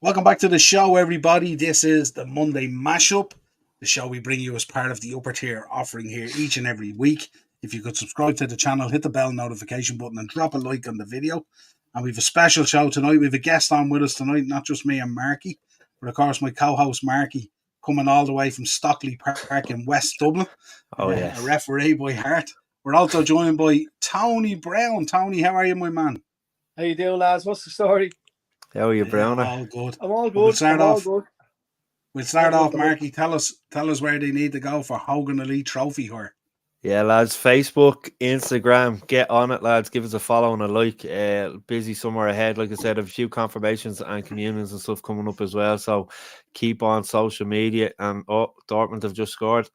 Welcome back to the show, everybody. This is the Monday Mashup, the show we bring you as part of the upper tier offering here each and every week. If you could subscribe to the channel, hit the bell notification button and drop a like on the video. And we have a special show tonight. We have a guest on with us tonight, not just me and Marky, but of course my co-host Marky, coming all the way from Stockley Park in West Dublin. Yes. A referee by heart. We're also joined by Tony Brown. Tony, how are you, my man? How you doing, lads? What's the story? How are you, Browner? All good. I'm all good. We'll start off, Good. Marky. Tell us where they need to go for Hogan Elite Trophy here. Yeah, lads. Facebook, Instagram, get on it, lads. Give us a follow and a like. Busy summer ahead. Like I said, a few confirmations and communions and stuff coming up as well. So keep on social media. And Dortmund have just scored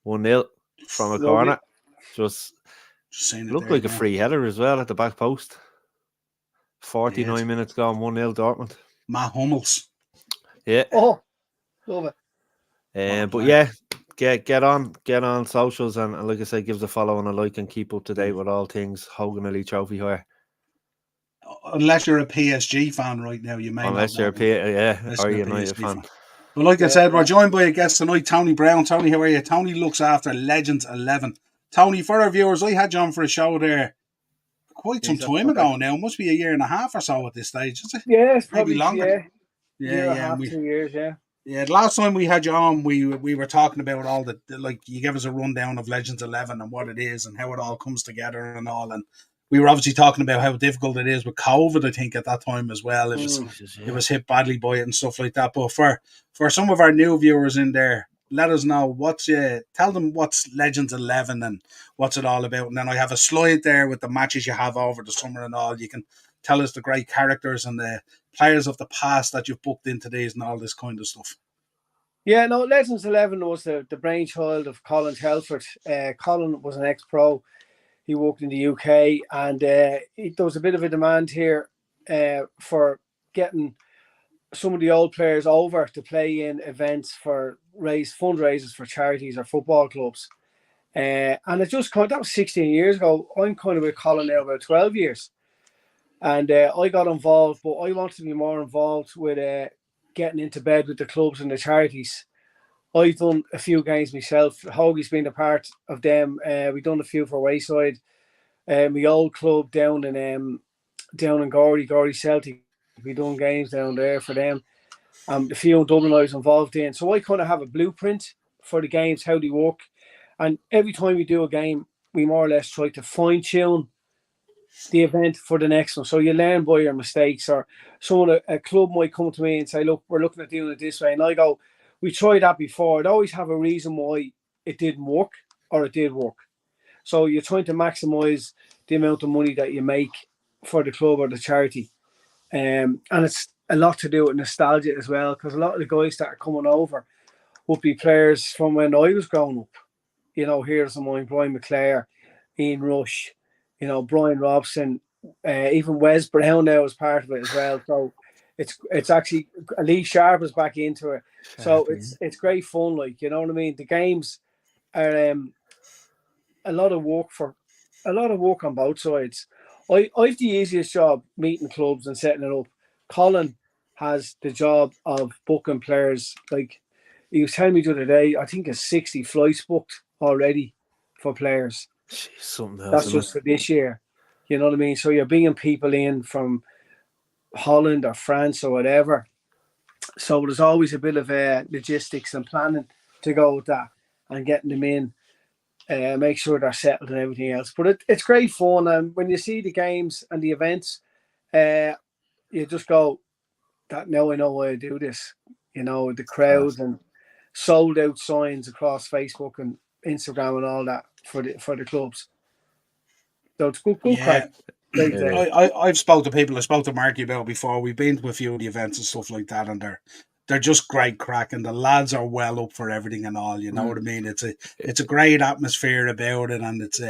1-0 from a corner. Just looked like a free header as well at the back post. 49 minutes gone, 1-0 Dortmund. Matt Hummels. Yeah. Oh, love it. But yeah, get on socials and like I said, give us a follow and a like and keep up to date with all things Hogan Elite Trophy here. Unless you're a PSG fan right now, you may. Unless you're a United fan. But like I said, we're joined by a guest tonight, Tony Brown. Tony, how are you? Tony looks after Legends 11. Tony, for our viewers, I had you on for a show there quite some time ago now. It must be a year and a half or so at this stage, is it? Yeah, it's probably maybe longer. Yeah. 2 years, yeah. Yeah, last time we had you on, we were talking about all the, like, you gave us a rundown of Legends 11 and what it is and how it all comes together and all. And we were obviously talking about how difficult it is with COVID, I think, at that time as well. It was hit badly by it and stuff like that. But for some of our new viewers in there, let us know tell them what's Legends 11 and what's it all about. And then I have a slide there with the matches you have over the summer and all. You can tell us the great characters and the players of the past that you've booked into these and all this kind of stuff. Yeah, no, Legends 11 was the brainchild of Colin Telford. Colin was an ex-pro. He worked in the UK and there was a bit of a demand here for getting some of the old players over to play in events for fundraisers for charities or football clubs. And it just that was 16 years ago. I'm kind of with Colin now about 12 years. And I got involved, but I wanted to be more involved with getting into bed with the clubs and the charities. I've done a few games myself. Hoagie's been a part of them. We've done a few for Wayside. My old club down in Gordy Celtic. We done games down there for them. The few in Dublin I was involved in. So I kind of have a blueprint for the games, how they work. And every time we do a game, we more or less try to fine-tune the event for the next one. So you learn by your mistakes, or a club might come to me and say, look, we're looking at doing it this way. And I go, we tried that before. I'd always have a reason why it didn't work or it did work. So you're trying to maximize the amount of money that you make for the club or the charity. And it's a lot to do with nostalgia as well, because a lot of the guys that are coming over would be players from when I was growing up. You know, here's some mine, Brian McClare, Ian Rush, you know, Brian Robson, even Wes Brown now is part of it as well. So it's actually Lee Sharp is back into it. So it's great fun, like, you know what I mean? The games are a lot of work on both sides. I've the easiest job meeting clubs and setting it up. Colin has the job of booking players. Like he was telling me the other day, I think it's 60 flights booked already for players. Jeez, that's just for this year. You know what I mean? So you're bringing people in from Holland or France or whatever. So there's always a bit of logistics and planning to go with that and getting them in, make sure they're settled and everything else. But it's great fun. And when you see the games and the events, you just go, that now I know why I do this. You know, the crowds and sold out signs across Facebook and Instagram and all that for the clubs. So it's good crack. I've spoke to people. I spoke to Marky about before. We've been to a few of the events and stuff like that, and they're just great crack, and the lads are well up for everything and all. You know what I mean? It's a great atmosphere about it, and it's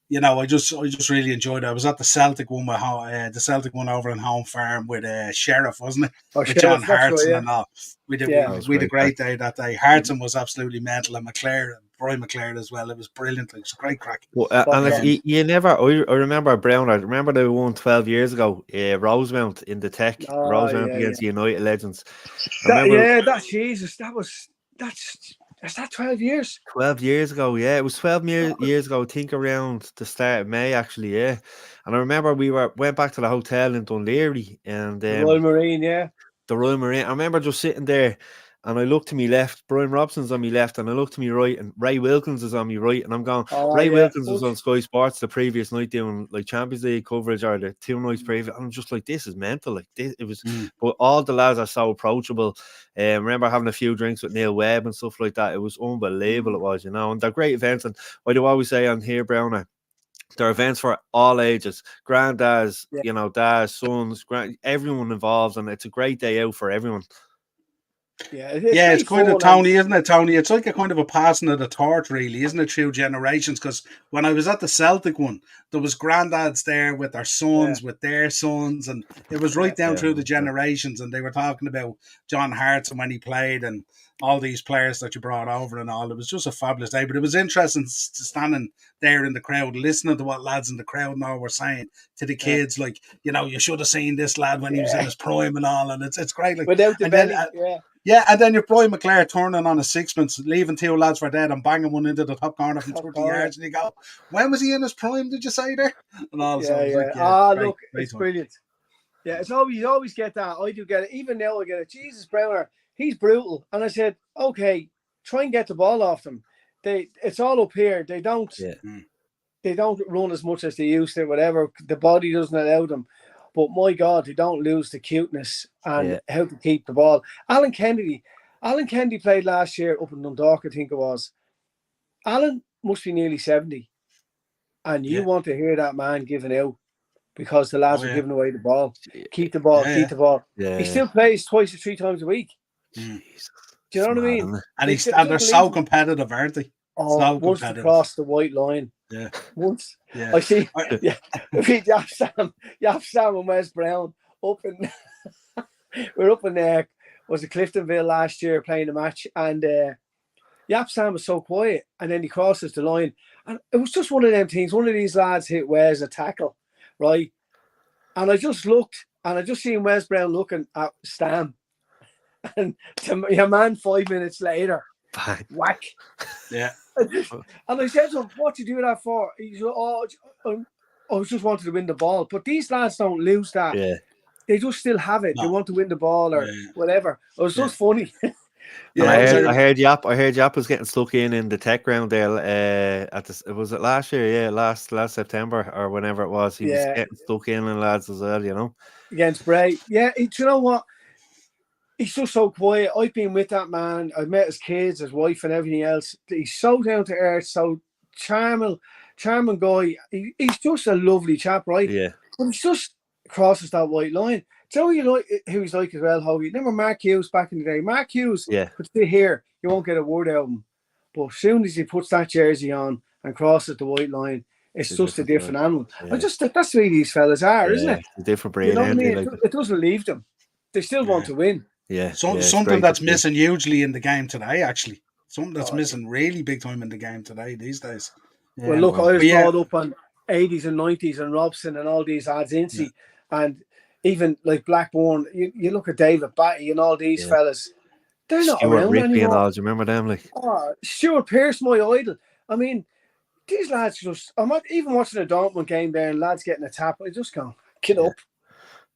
you know, I just really enjoyed it. I was at the Celtic one over in Home Farm with Sheriff, wasn't it? With John Hartson and all. We had a great day that day. Hartson was absolutely mental, and McClare Brian McClare as well. It was brilliant. It was a great crack. Well, and you never. I remember Brown. I remember they won 12 years ago. Rosemount in the Tech. Rosemount against the United Legends. That's Jesus. That's that 12 years. 12 years ago, yeah. It was 12 years ago. I think around the start of May, actually, yeah. And I remember we went back to the hotel in Dunleary, and The Royal Marine, yeah. The Royal Marine. I remember just sitting there, and I looked to my left. Brian Robson's on my left, and I looked to my right, and Ray Wilkins is on my right. And I'm going, Ray Wilkins was on Sky Sports the previous night doing like Champions League coverage, or the 2 nights previous. I'm just like, this is mental. Like this, it was. But all the lads are so approachable. I remember having a few drinks with Neil Webb and stuff like that. It was unbelievable. It was, and they're great events. And I do always say on here, Browner, there are events for all ages, granddads, dads, sons, everyone involved, and it's a great day out for everyone. It's kind of, Tony, isn't it, Tony? It's like a kind of a passing of the torch, really, isn't it, through generations? Because when I was at the Celtic one, there was granddads there with their sons, with their sons, and it was right down through the generations, and they were talking about John Hartson and when he played, and all these players that you brought over and all. It was just a fabulous day, but it was interesting standing there in the crowd, listening to what lads in the crowd now were saying to the kids, like, you should have seen this lad when he was in his prime and all, and it's great. Like, without the belly, and then you're Brian McClare turning on a sixpence, leaving 2 lads for dead and banging one into the top corner from 30 yards, and you go, when was he in his prime, did you say there? And all, look, it's brilliant. Yeah, it's always, you always get that. I do get it. Even now I get it. Jesus, Browner, he's brutal. And I said, okay, try and get the ball off them. It's all up here. They don't run as much as they used to, whatever. The body doesn't allow them. But my God, they don't lose the cuteness and how to keep the ball. Alan Kennedy played last year up in Dundalk, I think it was. Alan must be nearly 70. And you want to hear that man giving out because the lads are giving away the ball. Keep the ball, keep the ball. He still plays 2 or 3 times a week. Do you know what I mean? And they're so competitive, aren't they? Oh, once across the white line. Yeah. Once. I see. Yap Sam and Wes Brown up in we're up in there. Was it Cliftonville last year playing a match, and Yap Sam was so quiet, and then he crosses the line, and it was just one of them things. One of these lads hit Wes a tackle, right? And I just looked, and I just seen Wes Brown looking at Stam, and your man 5 minutes later, whack. Yeah. And I said to him, what you do that for? He said, I was just wanted to win the ball. But these lads don't lose that. Yeah. They just still have it. No. They want to win the ball or whatever. It was just funny. I heard Yap was getting stuck in the Tech ground there was it last year? Yeah, last September or whenever it was. He was getting stuck in lads as well, Against Bray. Yeah, do you know what? He's just so quiet. I've been with that man. I've met his kids, his wife, and everything else. He's so down to earth, so charming guy. He's just a lovely chap, right? Yeah. But he just crosses that white line. So you know who he's like as well, Hoagie. Remember Mark Hughes back in the day? Mark Hughes could sit here, you won't get a word out of him. But as soon as he puts that jersey on and crosses the white line, it's just a different animal. Yeah. That's the way these fellas are, isn't it? It's a different breed. It doesn't leave them. They still want to win. Yeah, something that's missing hugely in the game today, actually. Something that's missing really big time in the game today these days. Yeah. Well, look, I was brought up on 80s and 90s and Robson and all these lads, Incy, and even like Blackburn. You look at David Batty and all these fellas. They're not around Ripley anymore. And all, do you remember them? Like Stuart Pearce, my idol. I mean, these lads just. I'm not even watching a Dortmund game there and lads getting a tap. I just go, get up.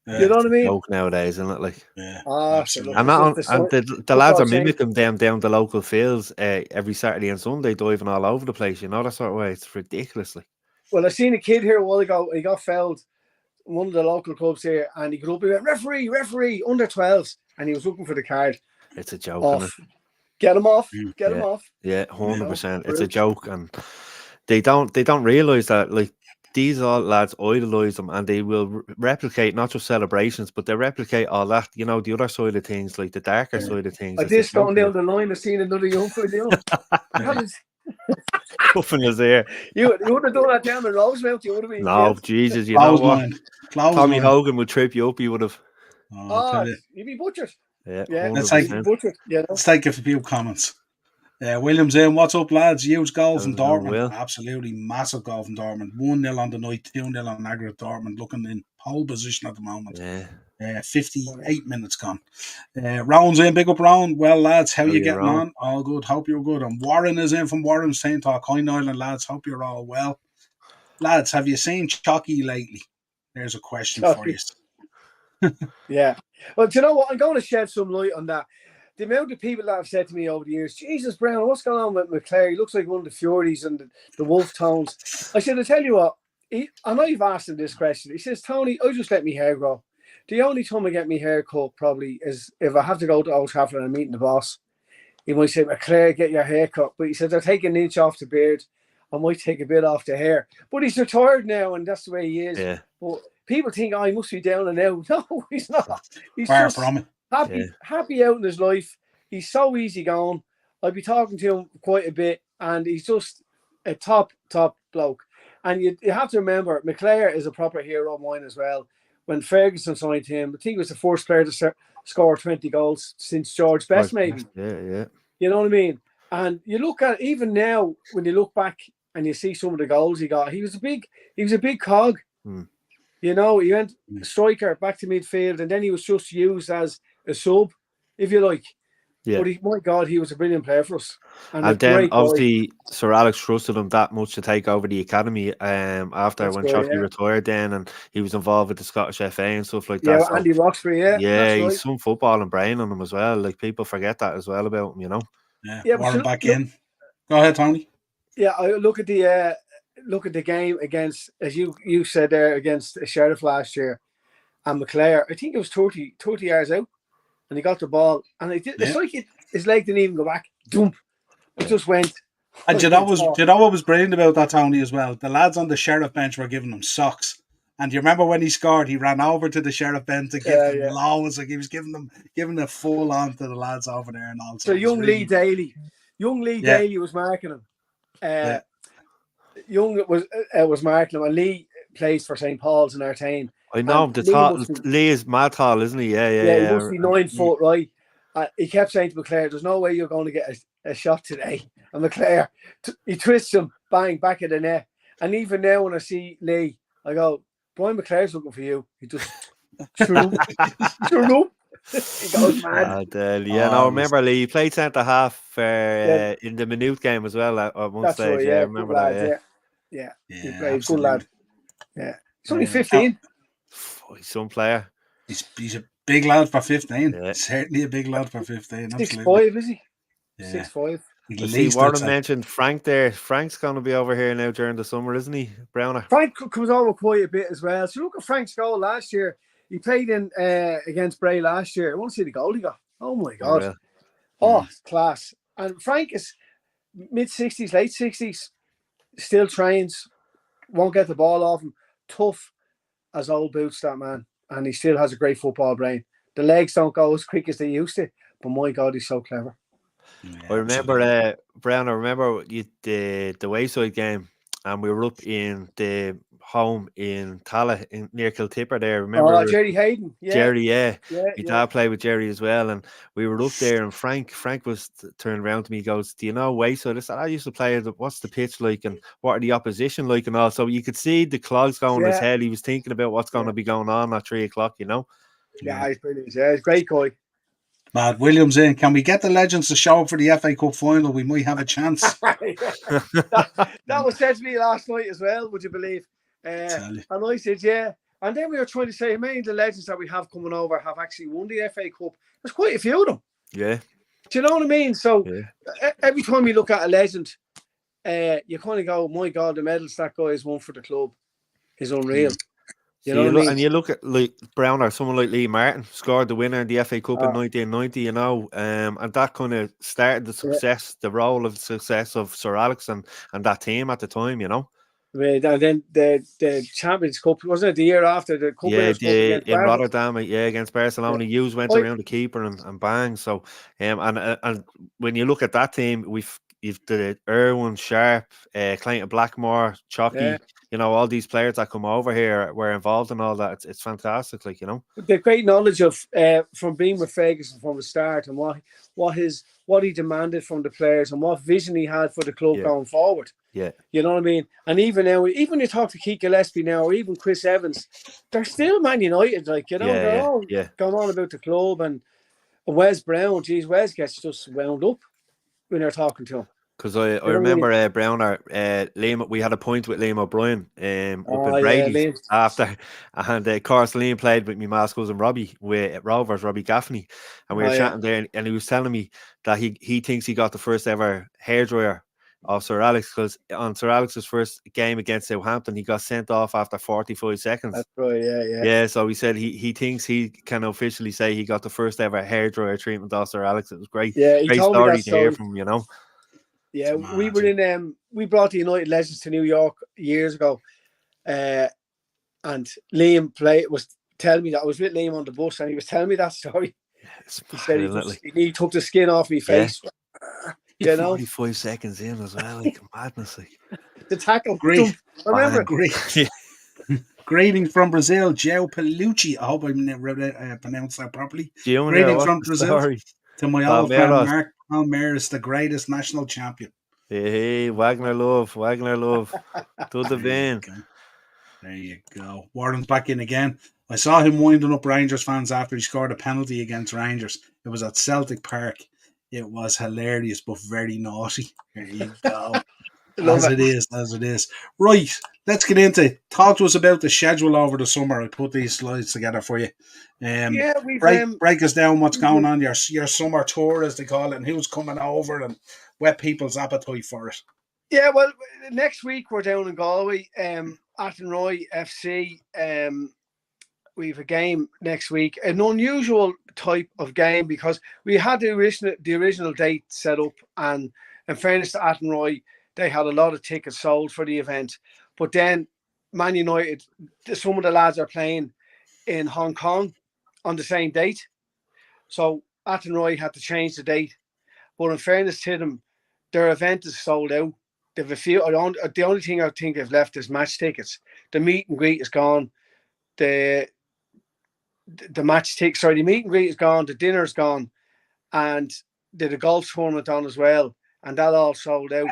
You know what I mean? Joke nowadays, isn't it? Like, and the lads are mimicking them down the local fields every Saturday and Sunday, diving all over the place. That sort of way. It's ridiculously. Well, I seen a kid here a while ago. He got fouled in one of the local clubs here, and he got up. He went, referee, under 12s, and he was looking for the card. It's a joke. Isn't it? Get him off. Get him off. Yeah, 100%. It's a joke, and they don't realise that like. These all lads idolise them, and they will replicate not just celebrations, but they replicate all that. The other side of things, like the darker side of things. I just going down the line, I've seen another young fella. Cuffing his ear. You would have done that down the Rosemount. You would have been. No, Jesus, you know what? Tommy Hogan would trip you up. You would have. You'd be butchered. Yeah. Let's take a few comments. Williams in, what's up, lads? Huge goal How's from it going, Dortmund. Will? Absolutely massive goal from Dortmund. 1-0 on the night, 2-0 on aggregate. Dortmund looking in pole position at the moment. Yeah. 58 minutes gone. Round's in, big up round. Well, lads, how you getting Round? on? All good. Hope you're good. And Warren is in from Warren's St. Talk. Hi, Niall and lads. Hope you're all well. Lads, have you seen Chucky lately? There's a question for you. Yeah. Well, do you know what? I'm going to shed some light on that. The amount of people that have said to me over the years, Jesus, Brown, what's going on with McClare? He looks like one of the Furies and the Wolf Tones. I said, I tell you what, I know you've asked him this question. He says, Tony, I just let me hair grow. The only time I get my hair cut probably is if I have to go to Old Trafford and I'm meeting the boss. He might say, McClare, get your hair cut. But he says, I'll take an inch off the beard. I might take a bit off the hair. But he's retired now, and that's the way he is. Yeah. But people think, he must be down and out. No, he's not. He's Far just from it. happy out in his life. He's so easy going. I'll be talking to him quite a bit, and he's just a top bloke. And you have to remember, McClare is a proper hero of mine as well. When Ferguson signed him, I think he was the first player to score 20 goals since George Best, maybe. Yeah. You know what I mean? And you look at even now when you look back and you see some of the goals he got, he was a big cog. You know, he went striker back to midfield, and then he was just used as a sub, if you like. Yeah. But my God, he was a brilliant player for us. And then obviously Sir Alex trusted him that much to take over the academy after when Chucky retired then, and he was involved with the Scottish FA and stuff like that. Yeah, Andy Roxbury, he's some football and brain on him as well. Like, people forget that as well about him, you know. Yeah, Warren back in. Go ahead, Tony. Yeah, I look at the game against, as you said there, against Sheriff last year, and McClare. I think it was 30 yards out, and he got the ball, and it's like his leg didn't even go back. Dump. It just went. And you know what was brilliant about that, Tony, as well? The lads on the Sheriff bench were giving him socks. And you remember when he scored, he ran over to the Sheriff bench to give them lows. Like, he was giving a full on to the lads over there and all. So young Lee Daly was marking him. Young was marking him, and Lee plays for St. Paul's in our team. I know Lee is mad tall, isn't he? Yeah. He must be 9 foot, right? He kept saying to McClare, "There's no way you're going to get a shot today." And McClare, he twists him, bang, back of the net. And even now, when I see Lee, I go, "Brian McClare's looking for you." He just threw up. He goes mad. I remember Lee. He played centre half in the Minute game as well at one stage. Right, I remember that. Yeah. He played good lad. Yeah, he's only 15. He's some player. He's a big lad for 15. Yeah. Certainly a big lad for 15. 6'5", is he? Yeah. 6'5". See, Warren mentioned Frank there. Frank's going to be over here now during the summer, isn't he, Browner? Frank comes over quite a bit as well. So look at Frank's goal last year. He played in against Bray last year. I want to see the goal he got. Oh my God! Class. And Frank is mid-60s, late 60s. Still trains. Won't get the ball off him. Tough as old boots, that man. And he still has a great football brain. The legs don't go as quick as they used to, but my God, he's so clever. Yeah, I remember, Brown, the Wayside game, and we were up in the home in Tala near Kiltipper there. Remember Jerry Hayden? Yeah. Jerry, my dad played with Jerry as well, and we were up there, and Frank was turned around to me, he goes, "Do you know Wayside?" I said, "I used to play. What's the pitch like, and what are the opposition like, and all?" So you could see the clogs going in his head. He was thinking about what's going to be going on at 3:00, you know. Yeah, he's brilliant. Yeah, he's a great guy. Matt Williams in. Can we get the legends to show up for the FA Cup final? We might have a chance. that was said to me last night as well, would you believe? And I said, yeah. And then we were trying to say, many of the legends that we have coming over have actually won the FA Cup. There's quite a few of them. Yeah. Do you know what I mean? So every time you look at a legend, you kind of go, my God, the medals that guy has won for the club is unreal. You know what I mean? And you look at like Brown or someone like Lee Martin, scored the winner in the FA Cup in 1990, you know, and that kind of started the success, the role of success of Sir Alex and that team at the time, you know. And then the Champions Cup, wasn't it the year after the Cup? In Rotterdam, against Barcelona. Hughes went around the keeper and bang. So, and when you look at that team, you've the Irwin, Sharp, Clayton Blackmore, Yeah. Chalky, all these players that come over here were involved in all that. It's fantastic, like, They've great knowledge of from being with Ferguson from the start, and what he demanded from the players and what vision he had for the club going forward. Yeah. You know what I mean? And even now, even when you talk to Keith Gillespie now, or even Chris Evans, they're still Man United. Like, they're all going on about the club. And Wes Brown, Wes gets just wound up when they're talking to him. Because I remember Browner, Liam, we had a point with Liam O'Brien up in Brady after, and of course Liam played with me ma's cousin Robbie with Rovers, Robbie Gaffney, and we were chatting there, and he was telling me that he thinks he got the first ever hairdryer of Sir Alex, because on Sir Alex's first game against Southampton, he got sent off after 45 seconds. That's right, yeah. Yeah, so he said he thinks he can officially say he got the first ever hairdryer treatment of Sir Alex. It was great. Yeah, he great told story me that to hear from him, Yeah, we were in we brought the United Legends to New York years ago, and Liam was telling me that I was with Liam on the bus, and he was telling me that story. He said he took the skin off my face. 45 seconds in as well, like madness. Like. The tackle, great. Remember, great. Greeting from Brazil, Joe Pelucci. I hope I pronounced that properly. Greeting from Brazil to my old friend Mark. Palmer is the greatest national champion. Hey, Wagner love. To the bin. There you go. Warren's back in again. I saw him winding up Rangers fans after he scored a penalty against Rangers. It was at Celtic Park. It was hilarious, but very naughty. There you go. As it is. Right, let's get into it. Talk to us about the schedule over the summer. I put these slides together for you. Break us down what's going on, your summer tour, as they call it, and who's coming over and whet people's appetite for it. Yeah, well, next week we're down in Galway, Athenroy FC. We have a game next week, an unusual type of game because we had the original date set up, and in fairness to Athenroy, they had a lot of tickets sold for the event. But then Man United, some of the lads are playing in Hong Kong on the same date. So Athenroy had to change the date. But in fairness to them, their event is sold out. They've a few. The only thing I think they've left is match tickets. The meet and greet is gone. The meet and greet is gone. The dinner is gone. And did a golf tournament on as well. And that all sold out.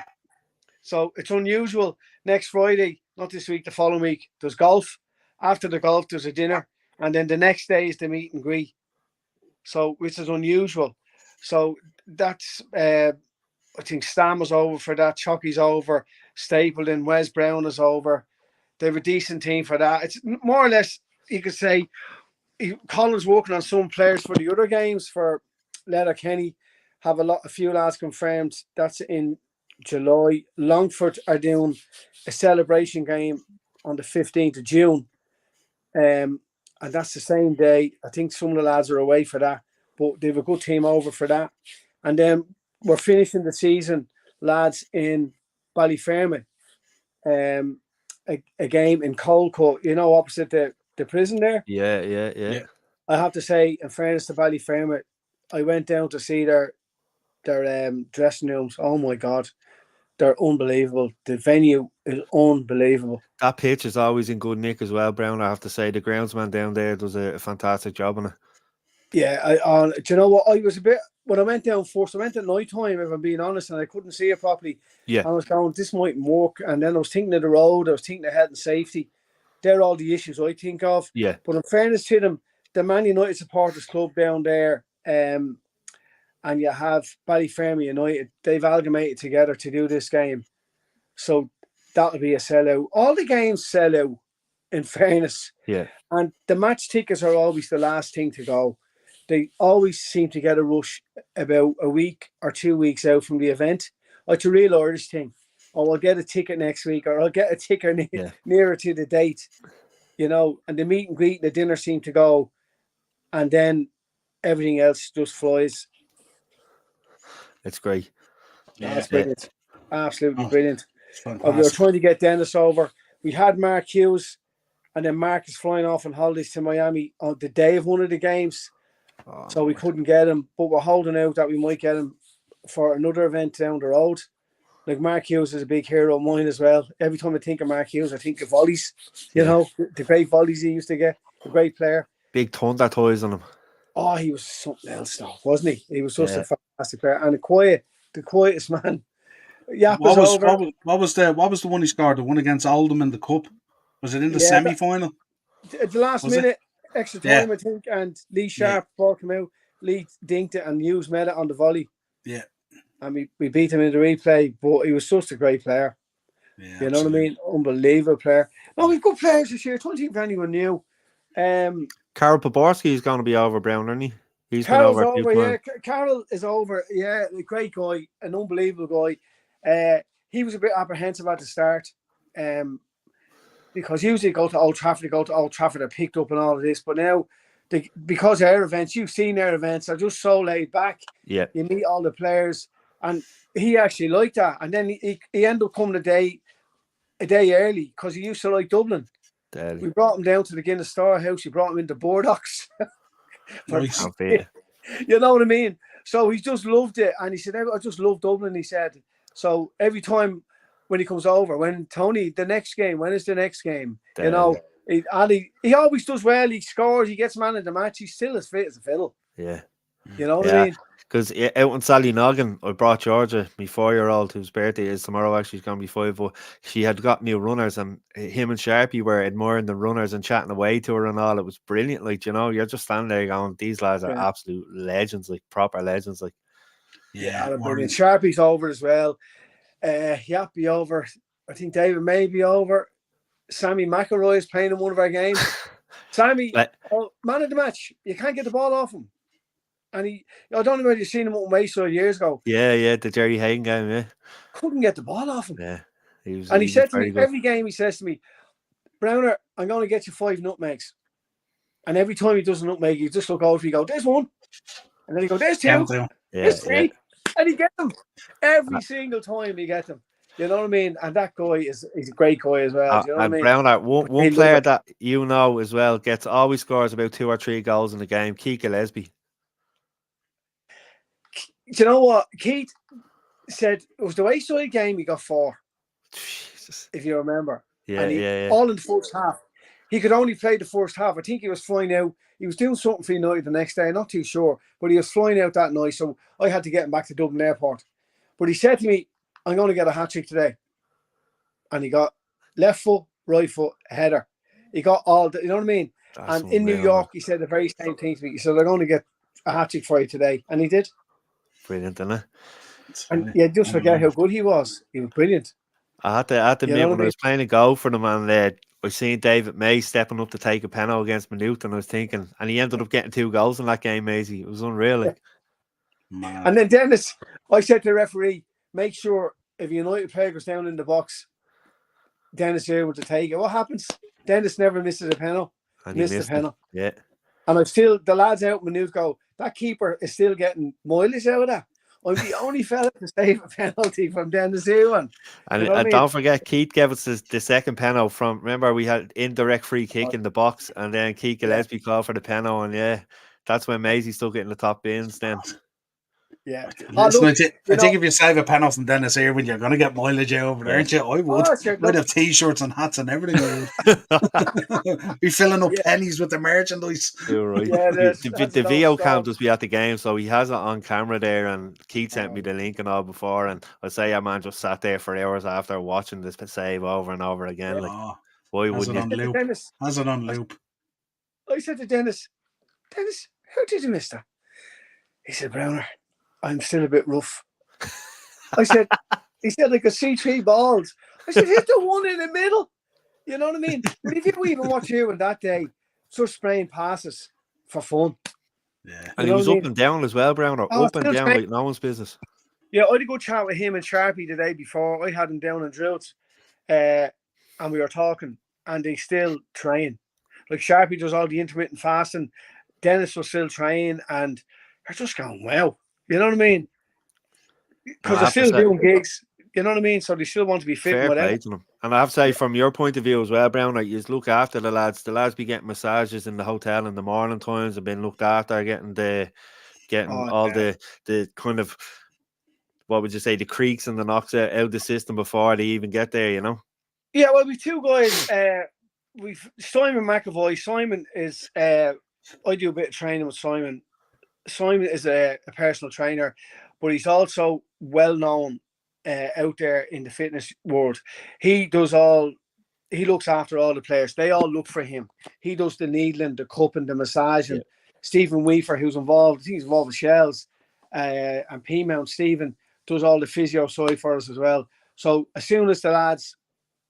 So it's unusual. Next Friday, not this week, the following week, there's golf. After the golf, there's a dinner. And then the next day is the meet and greet. So, which is unusual. So that's, I think Stam is over for that. Chucky's over. Stapleton, Wes Brown is over. They have a decent team for that. It's more or less, you could say, Colin's working on some players for the other games for Letterkenny. Have a few lads confirmed. That's in July. Longford are doing a celebration game on the 15th of June. And that's the same day. I think some of the lads are away for that, but they have a good team over for that. And then we're finishing the season, lads, in Ballyfermot. A game in Colcourt, opposite the prison there. Yeah. I have to say, in fairness to Ballyfermot, I went down to see their dressing rooms. Oh my God, they're unbelievable. The venue is unbelievable. That pitch is always in good nick as well, Brown. I have to say, the groundsman down there does a fantastic job on it. Yeah, do you know what? I was a bit when I went down first. I went at night time, if I'm being honest, and I couldn't see it properly. Yeah, and I was going, this mightn't work. And then I was thinking of the road. I was thinking of health and safety. They're all the issues I think of. Yeah. But in fairness to them, the Man United supporters club down there, and you have Ballyfermot United. They've amalgamated together to do this game, so that'll be a sellout. All the games sell out, in fairness. Yeah. And the match tickets are always the last thing to go. They always seem to get a rush about a week or 2 weeks out from the event. It's a real Irish thing. Oh, I'll get a ticket next week, or I'll get a ticket nearer to the date. And the meet and greet and the dinner seem to go, and then everything else just flies. It's great. Yeah, it's brilliant. Absolutely brilliant. We were trying to get Dennis over. We had Mark Hughes, and then Mark is flying off on holidays to Miami on the day of one of the games. So we couldn't get him, but we're holding out that we might get him for another event down the road. Like Mark Hughes is a big hero of mine as well. Every time I think of Mark Hughes, I think of volleys. You know, the great volleys he used to get. A great player. Big thunder toys on him. Oh, he was something else, though, wasn't he? He was just a fantastic player and the quietest man. Yap is over. What was the one he scored? The one against Oldham in the cup? Was it in the semi-final? At the last minute, extra time, I think, and Lee Sharp ball came out. Lee dinked it and Hughes made it on the volley. Yeah. And we beat him in the replay, but he was such a great player. Yeah, you know what I mean? Unbelievable player. No, we've got players this year. I don't think anyone new. Karol Poborski is going to be over, Brown, isn't he? He's Carol's been over. Yeah, Carol is over. Yeah, a great guy, an unbelievable guy. He was a bit apprehensive at the start, because usually go to Old Trafford, are picked up and all of this. But now, because our events, you've seen our events, are just so laid back. Yeah, you meet all the players, and he actually liked that. And then he ended up coming a day early because he used to like Dublin. Daily. We brought him down to the Guinness Storehouse. We brought him into Bordox. Nice. You know what I mean? So he just loved it. And he said, I just love Dublin, he said. So every time when he comes over, when Tony, the next game, when is the next game? Daily. You know, he always does well. He scores, he gets man of the match. He's still as fit as a fiddle. Yeah. You know what I mean? Because out in Sallynoggin, I brought Georgia, my 4-year-old, whose birthday is tomorrow. Actually, she's going to be 5, but she had got new runners, and him and Sharpie were admiring the runners and chatting away to her and all. It was brilliant. Like, you know, you're just standing there going, these lads are absolute legends, like proper legends. Like, yeah, brilliant. Sharpie's over as well. Yap be over. I think David may be over. Sammy McElroy is playing in one of our games. Sammy, man of the match. You can't get the ball off him. And I don't know whether you've seen him up Wayside years ago. Yeah, the Jerry Hagan game, couldn't get the ball off him. Yeah. He said to me, every game he says to me, Browner, I'm going to get you 5 nutmegs. And every time he does a nutmeg, you just look over, you go, there's 1. And then he go, there's 2. There's 3. Yeah. And he gets them. Every single time he gets them. You know what I mean? And that guy he's a great guy as well. You know what I mean? Browner, one player that you know as well always scores about 2 or 3 goals in the game, Keith Gillespie. Do you know what? Keith said it was the Wayside game he got 4. Jesus. If you remember. Yeah. All in the first half. He could only play the first half. I think he was flying out. He was doing something for United the next day. I'm not too sure. But he was flying out that night. So I had to get him back to Dublin Airport. But he said to me, I'm going to get a hat-trick today. And he got left foot, right foot, header. He got all the, you know what I mean? That's and in New York, he said the very same thing to me. He said, they're going to get a hat-trick for you today. And he did. Brilliant, isn't it? And yeah, just forget how good he was. He was brilliant. I had to admit, when I was playing a goal for them, and I was seeing David May stepping up to take a penalty against Maynooth, and I was thinking, and he ended up getting 2 goals in that game, Maisie. It was unreal. Like. Yeah. And then Dennis, I said to the referee, make sure if United player goes down in the box, Dennis is able to take it. What happens? Dennis never misses a penalty. Missed the penalty. Yeah. And the lads out in Maynooth go, that keeper is still getting mileage out of that. I'm the only fella to save a penalty from Dennis Ewan. And don't forget, Keith gave us the second penalty from, remember, we had indirect free kick in the box, and then Keith Gillespie called for the penalty, and that's when Maisie still getting the top bins then. Yeah. Listen, I think if you save a penalty from Dennis Irwin, you're going to get mileage over there, aren't you? I would. I'd have T-shirts and hats and everything. Be filling up pennies with the merchandise. You're right. Yeah, the VO cam does be at the game, so he has it on camera there, and Keith sent me the link and all before, and I say, yeah, man, just sat there for hours after watching this save over and over again. Yeah. Like, why wouldn't you? Has it on loop. I said to Dennis, how did you miss that? He said, Browner, I'm still a bit rough. He said, I could see 3 balls. I said, hit the one in the middle. You know what I mean? But if you even watch you on that day, just spraying passes for fun. Yeah. And he was up and down as well, Browner. Up and down like no one's business. Yeah, I had a good chat with him and Sharpie the day before. I had him down in drills. And we were talking, and they still train. Like Sharpie does all the intermittent fasting. Dennis was still training, and they're just going, wow. You know what I mean? Because they're still doing gigs. You know what I mean? So they still want to be fit. Fair play to them. And I have to say, from your point of view as well, Brown, like, you look after the lads. The lads be getting massages in the hotel in the morning times. Have been looked after, getting all the kind of what would you say, the creaks and the knocks out the system before they even get there, you know? Yeah, well, we've two guys. We've Simon McAvoy. Simon is I do a bit of training with Simon. Simon is a personal trainer, but he's also well known out there in the fitness world. He looks after all the players. They all look for him. He does the needling, the cupping, the massaging. Stephen Weaver, who's involved, I think he's involved with Shells and P Mount. Stephen does all the physio side for us as well. So as soon as the lads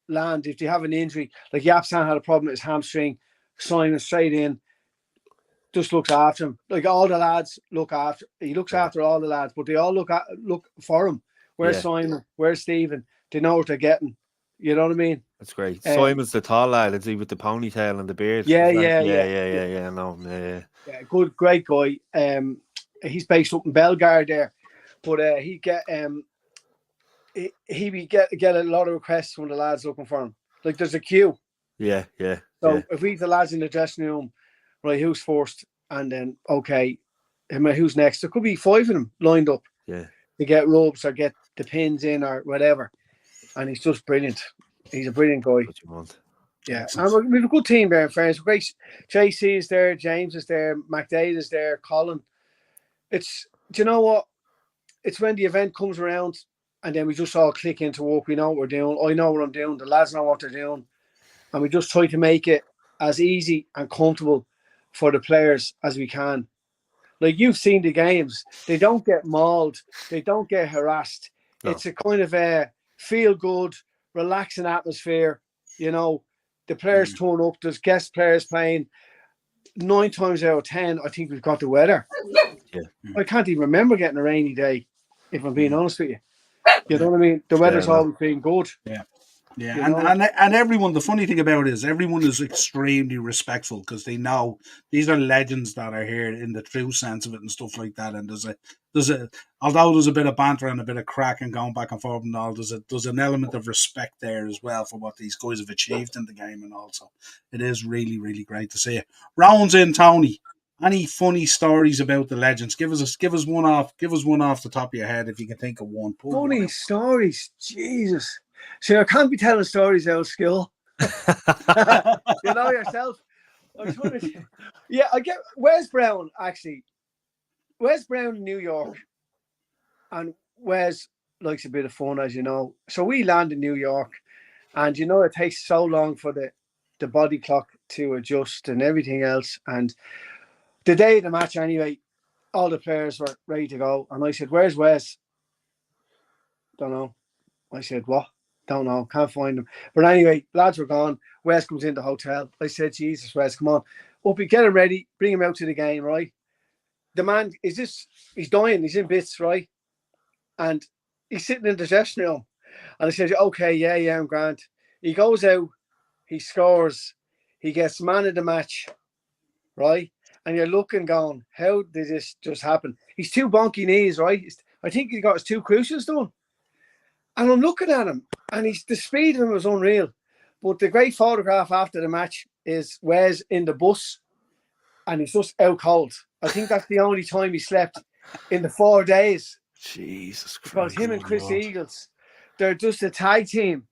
land, if they have an injury, like Yapsan had a problem with his hamstring, Simon straight in, just looks after him. Like all the lads he looks after all the lads, but they all look for him. Where's Simon? Where's Stephen? They know what they're getting. You know what I mean? That's great. Simon's the tall lad, is he, with the ponytail and the beard? Yeah. No, yeah, good, great guy. He's based up in Belgar there, but he get a lot of requests from the lads looking for him. Like there's a queue. Yeah. So if we the lads in the dressing room, right, who's first, and then okay, who's next? There could be 5 of them lined up. Yeah. To get ropes or get the pins in or whatever, and he's just brilliant. He's a brilliant guy. What you want? Yeah, and we have a good team there in fairness. Great, JC is there, James is there, McDade is there, Colin. Do you know what? It's when the event comes around, and then we just all click into work. We know what we're doing. I know what I'm doing. The lads know what they're doing, and we just try to make it as easy and comfortable for the players as we can. Like you've seen the games, they don't get mauled, they don't get harassed. No. It's a kind of a feel good, relaxing atmosphere. You know, the players turn up, there's guest players playing. 9 times out of 10, I think we've got the weather. Yeah. I can't even remember getting a rainy day, if I'm being honest with you. You know what I mean? The weather's always been good. Yeah. Yeah, and everyone, the funny thing about it is everyone is extremely respectful because they know these are legends that are here in the true sense of it and stuff like that. And although there's a bit of banter and a bit of crack and going back and forth and all, there's an element of respect there as well for what these guys have achieved in the game, and also it is really, really great to see it. Rounds in, Tony. Any funny stories about the legends? Give us one off the top of your head if you can think of one. Funny stories, Jesus. So I can't be telling stories out of school. You know yourself. I get Wes Brown, actually. Wes Brown in New York. And Wes likes a bit of fun, as you know. So we land in New York. And you know, it takes so long for the body clock to adjust and everything else. And the day of the match, anyway, all the players were ready to go. And I said, "Where's Wes?" Don't know. I said, "What?" Don't know, can't find him. But anyway, lads were gone. Wes comes in the hotel. I said, "Jesus, Wes, come on. Up, get him ready, bring him out to the game, right?" The man he's dying, he's in bits, right? And he's sitting in the dressing room. And I said, "Okay, yeah, I'm grand." He goes out, he scores, he gets man of the match, right? And you're looking, going, how did this just happen? He's 2 bonky knees, right? I think he got his 2 crucials done. And I'm looking at him, and the speed of him was unreal. But the great photograph after the match is Wes in the bus, and he's just out cold. I think that's the only time he slept in the 4 days. Jesus Christ. Because him and Chris Eagles, they're just a tag team,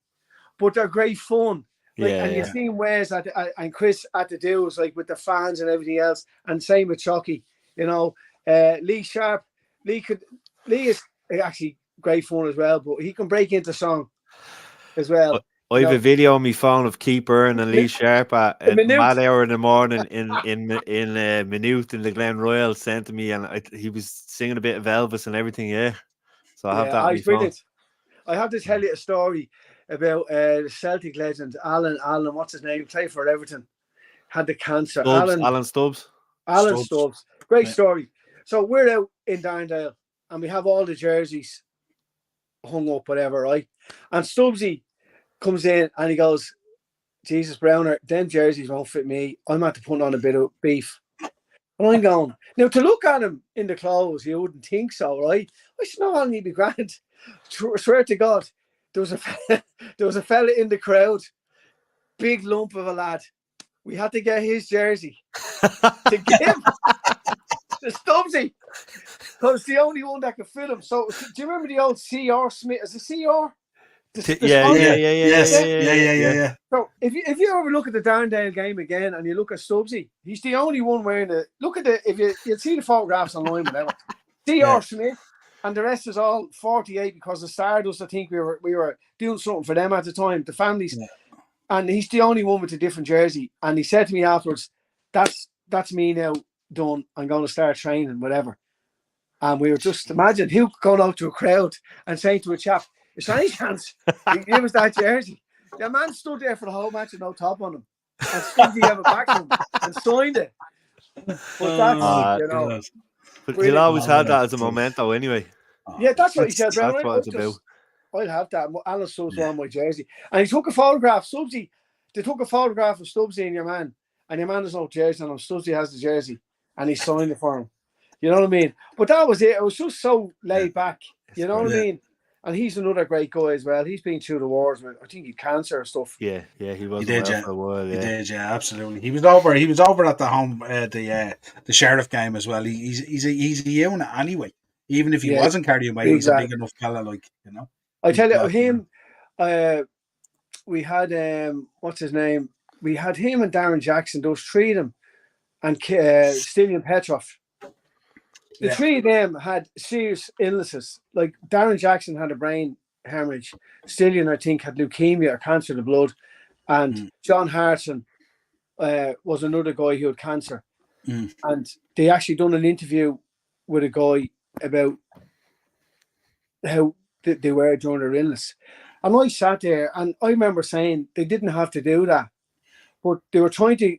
but they're great fun. And you've seen Wes and Chris at the duels, like with the fans and everything else, and same with Chucky. You know, Lee Sharp. Lee is actually great fun as well, but he can break into song as well. I have a video on my phone of Keith Byrne and Lee Sharp at a mad hour in the morning in Minute in the Glen Royal sent to me, and he was singing a bit of Elvis and everything. Yeah, so I have that on my phone. I have to tell you a story about the Celtic legend Alan. What's his name? Played for Everton. Had the cancer. Alan Stubbs. Alan Stubbs. Great story. So we're out in Darndale, and we have all the jerseys hung up, whatever, right? And Stubbsy comes in and he goes, "Jesus Browner, them jerseys won't fit me. I'm at to put on a bit of beef." And I'm going, now to look at him in the clothes, you wouldn't think so, right? I said, "No, I'll need to be grand." Swear to God, there was a fella in the crowd, big lump of a lad. We had to get his jersey to give to Stubbsy. So it's the only one that could fit him. So do you remember the old CR Smith? Is it CR? Yes. Yeah. So if you ever look at the Darndale game again and you look at Stubbsy, he's the only one wearing the. Look at if you'll see the photographs online, whatever. CR Smith, and the rest is all 48 because the Stardust. I think we were doing something for them at the time, the families, and he's the only one with a different jersey. And he said to me afterwards, "That's me now done. I'm going to start training, whatever." And we were just imagine him going out to a crowd and saying to a chap, "Is there any chance you give us that jersey?" The man stood there for the whole match with no top on him, and Stevie gave it back to him and signed it. But that's But he'll always have that as a memento anyway. Yeah, that's what he said, Brown. That's what it's about. I'll have that. Alan Stubbs on my jersey, and he took a photograph. Stubbsy, they took a photograph of Stubbsy and your man has no jersey on him. Stubbsy has the jersey, and he signed it for him. You know what I mean? But that was it. It was just so laid back. You know what I mean? And he's another great guy as well. He's been through the wars with, I think, he had cancer or stuff. Yeah, he was. He did, for a while. He did, absolutely. He was over at the home, the Sheriff game as well. He's a unit anyway. Even if he wasn't carrying weight, he's a big enough fella, I tell you, him. We had what's his name? We had him and Darren Jackson. Those three of them, and Stilian Petrov. The three of them had serious illnesses. Like Darren Jackson had a brain hemorrhage. Stilian, I think, had leukemia or cancer of the blood. And John Hartson was another guy who had cancer. And they actually done an interview with a guy about how they were during their illness. And I sat there and I remember saying they didn't have to do that. But they were trying to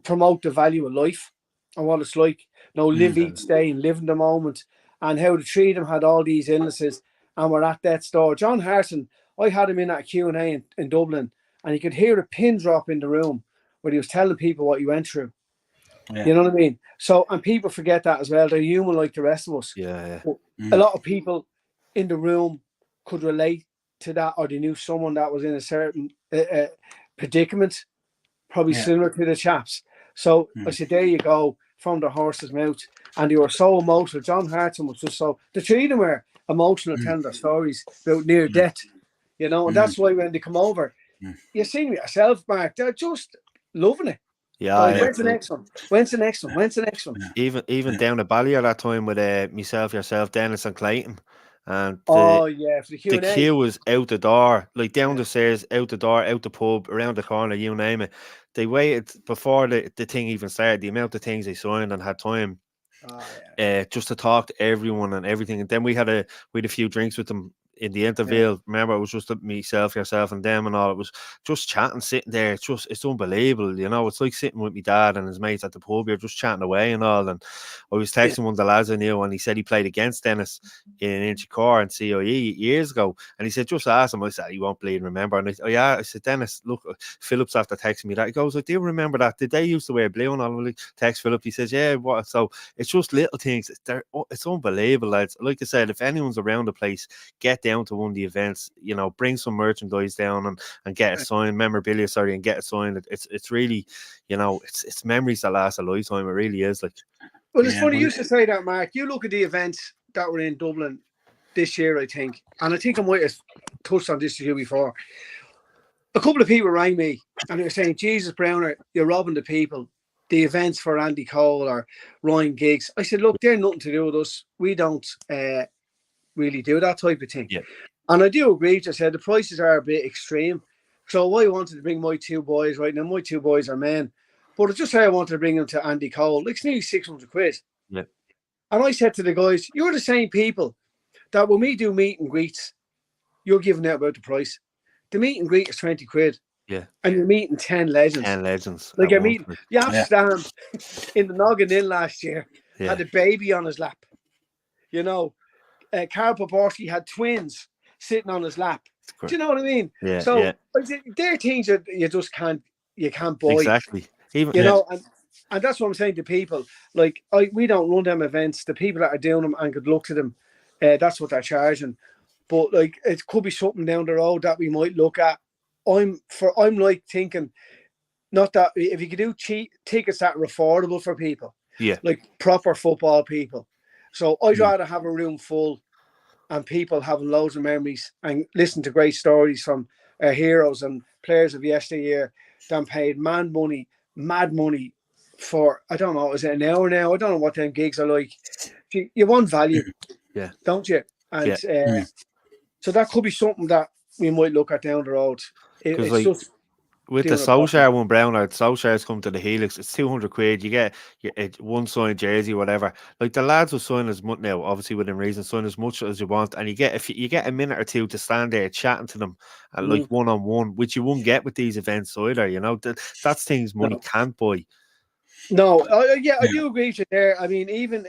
promote the value of life and what it's like. Live each day and live in the moment, and how the three of them had all these illnesses and were at death's door. John Harrison, I had him in at Q&A in Dublin, and you could hear a pin drop in the room where he was telling people what he went through. Yeah. You know what I mean? So, and people forget that as well. They're human like the rest of us. Yeah. A lot of people in the room could relate to that, or they knew someone that was in a certain predicament, probably similar to the chaps. So I said, there you go. From the horse's mouth, and they were so emotional. John Hartson was just so. The three of them were emotional, telling their stories about near death, and that's why when they come over, you see me yourself, Mark. They're just loving it. Yeah. When's the next one? When's the next one? Even down at Ballier that time with myself, yourself, Dennis, and Clayton. And for the Q&A. The queue was out the door, like down the stairs, out the door, out the pub, around the corner, you name it. They waited before the thing even started. The amount of things they signed and had time just to talk to everyone and everything. And then we had a few drinks with them in the interval. Remember, it was just myself, yourself, and them and all. It was just chatting, sitting there. It's unbelievable, It's like sitting with my dad and his mates at the pub. You're just chatting away and all. And I was texting one of the lads I knew, and he said he played against Dennis in Inchicore and CIE years ago. And he said, just ask him. I said, he won't bleed and remember. And I said, Dennis, look, Phillips after texting me that. He goes, do you remember that? Did they used to wear blue? And I'll text Philip. He says, yeah, what? So it's just little things. It's unbelievable, lads. Like I said, if anyone's around the place, get down to one of the events, bring some merchandise down and get it signed, memorabilia, and get it signed. It's really, it's memories that last a lifetime. It really is. Well, it's funny you used to say that, Mark. You look at the events that were in Dublin this year, I think, and I think I might have touched on this to you before. A couple of people rang me and they were saying, Jesus Browner, you're robbing the people. The events for Andy Cole or Ryan Giggs. I said, look, they're nothing to do with us. We don't really do that type of thing. Yeah. And I do agree. I said the prices are a bit extreme. So I wanted to bring my two boys right now. My two boys are men. But it's just how I wanted to bring them to Andy Cole. It's nearly 600 quid. Yeah. And I said to the guys, you're the same people that when we do meet and greets, you're giving out about the price. The meet and greet is 20 quid. Yeah. And you're meeting 10 legends. 10 legends. Like you're meeting Stam in the Noggin Inn last year, had a baby on his lap. Carl Poborski had twins sitting on his lap. Do you know what I mean? Yeah. So there are things that you just can't buy. Exactly. And that's what I'm saying to people. Like we don't run them events. The people that are doing them and could look to them, that's what they're charging. But like it could be something down the road that we might look at. I'm like thinking, not that if you could do cheap tickets that are affordable for people, like proper football people, So I'd rather have a room full and people having loads of memories and listen to great stories from our heroes and players of yesteryear than paid mad money for, I don't know, is it an hour now? I don't know what them gigs are like. You want value, don't you? And so that could be something that we might look at down the road. It's like, just with the Solskjaer one, Browner, Solskjaer's come to the Helix. It's 200 quid. You get one signed jersey, whatever. Like, the lads will sign as much now, obviously within reason, sign as much as you want, and you get a minute or two to stand there chatting to them, like one-on-one, which you won't get with these events either. You know, that's things money can't buy. No, I do agree with you there. I mean, even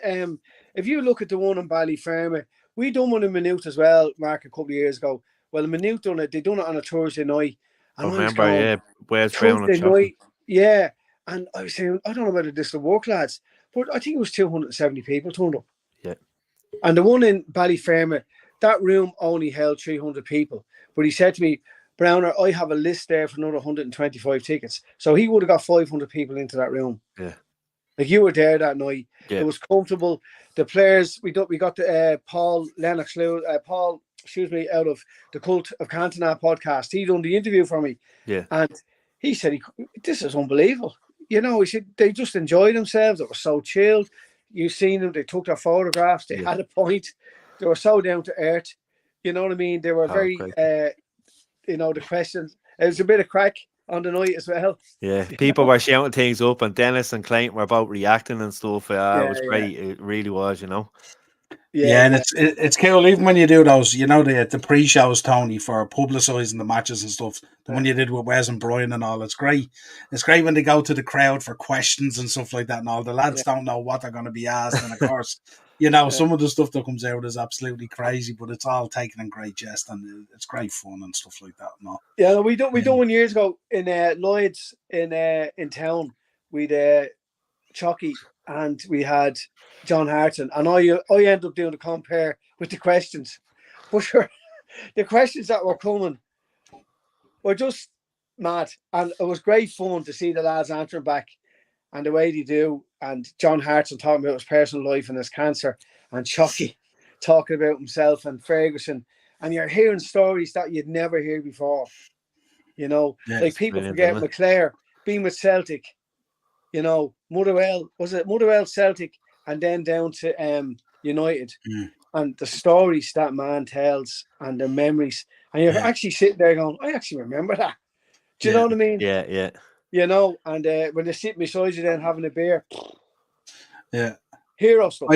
if you look at the one in Ballyfermot, we done one in Maynooth as well, Mark, a couple of years ago. Well, Maynooth done it. They done it on a Thursday night. And I remember, Wes Brown Thursday night, and I was saying, I don't know whether this will work, lads, but I think it was 270 people turned up. Yeah. And the one in Ballyfermot, that room only held 300 people. But he said to me, Browner, I have a list there for another 125 tickets. So he would have got 500 people into that room. Yeah. Like, you were there that night. Yeah. It was comfortable. The players, we got the Paul Lennox, out of the Cult of Cantona podcast. He done the interview for me. Yeah. And he said, this is unbelievable. You know, he said they just enjoyed themselves. It was so chilled. You've seen them. They took their photographs. They had a point. They were so down to earth. You know what I mean? They were very, the questions. It was a bit of crack on the night as well. Yeah, people were shouting things up, and Dennis and Clayton were about reacting and stuff. It was great. It really was, you know. Yeah, and it's cool even when you do those, you know, the pre-shows, Tony, for publicising the matches and stuff. The one you did with Wes and Brian and all. It's great. It's great when they go to the crowd for questions and stuff like that, and all the lads don't know what they're going to be asked, and of course, you know, some of the stuff that comes out is absolutely crazy, but it's all taken in great jest, and it's great fun and stuff like that. And all. Yeah, we done one years ago in Lloyd's in town. We'd Chucky and we had John Harton, and I ended up doing the compare with the questions. But sure, the questions that were coming were just mad, and it was great fun to see the lads answering back and the way they do. And John Harton talking about his personal life and his cancer, and Chucky talking about himself and Ferguson, and you're hearing stories that you'd never hear before. You know, like people forget McClare being with Celtic. You know, Motherwell Celtic, and then down to United, and the stories that man tells and the memories, and you're actually sitting there going, I actually remember that. Do you know what I mean? Yeah. You know, and when they're sitting beside you then having a beer. Yeah. Hero stuff.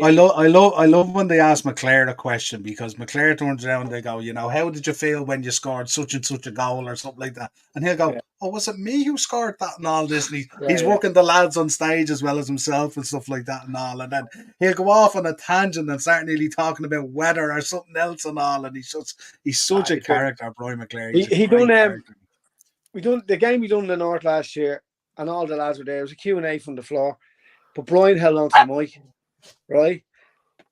I love when they ask McClare a question, because McClare turns around and they go, you know, how did you feel when you scored such and such a goal or something like that? And he'll go, oh, was it me who scored that and all this? And he's working the lads on stage as well as himself and stuff like that and all. And then he'll go off on a tangent and start nearly talking about weather or something else and all. And he's such a character, Brian McClare. We done the game we done in the North last year, and all the lads were there. It was a Q&A from the floor. But Brian held on to the mic, right?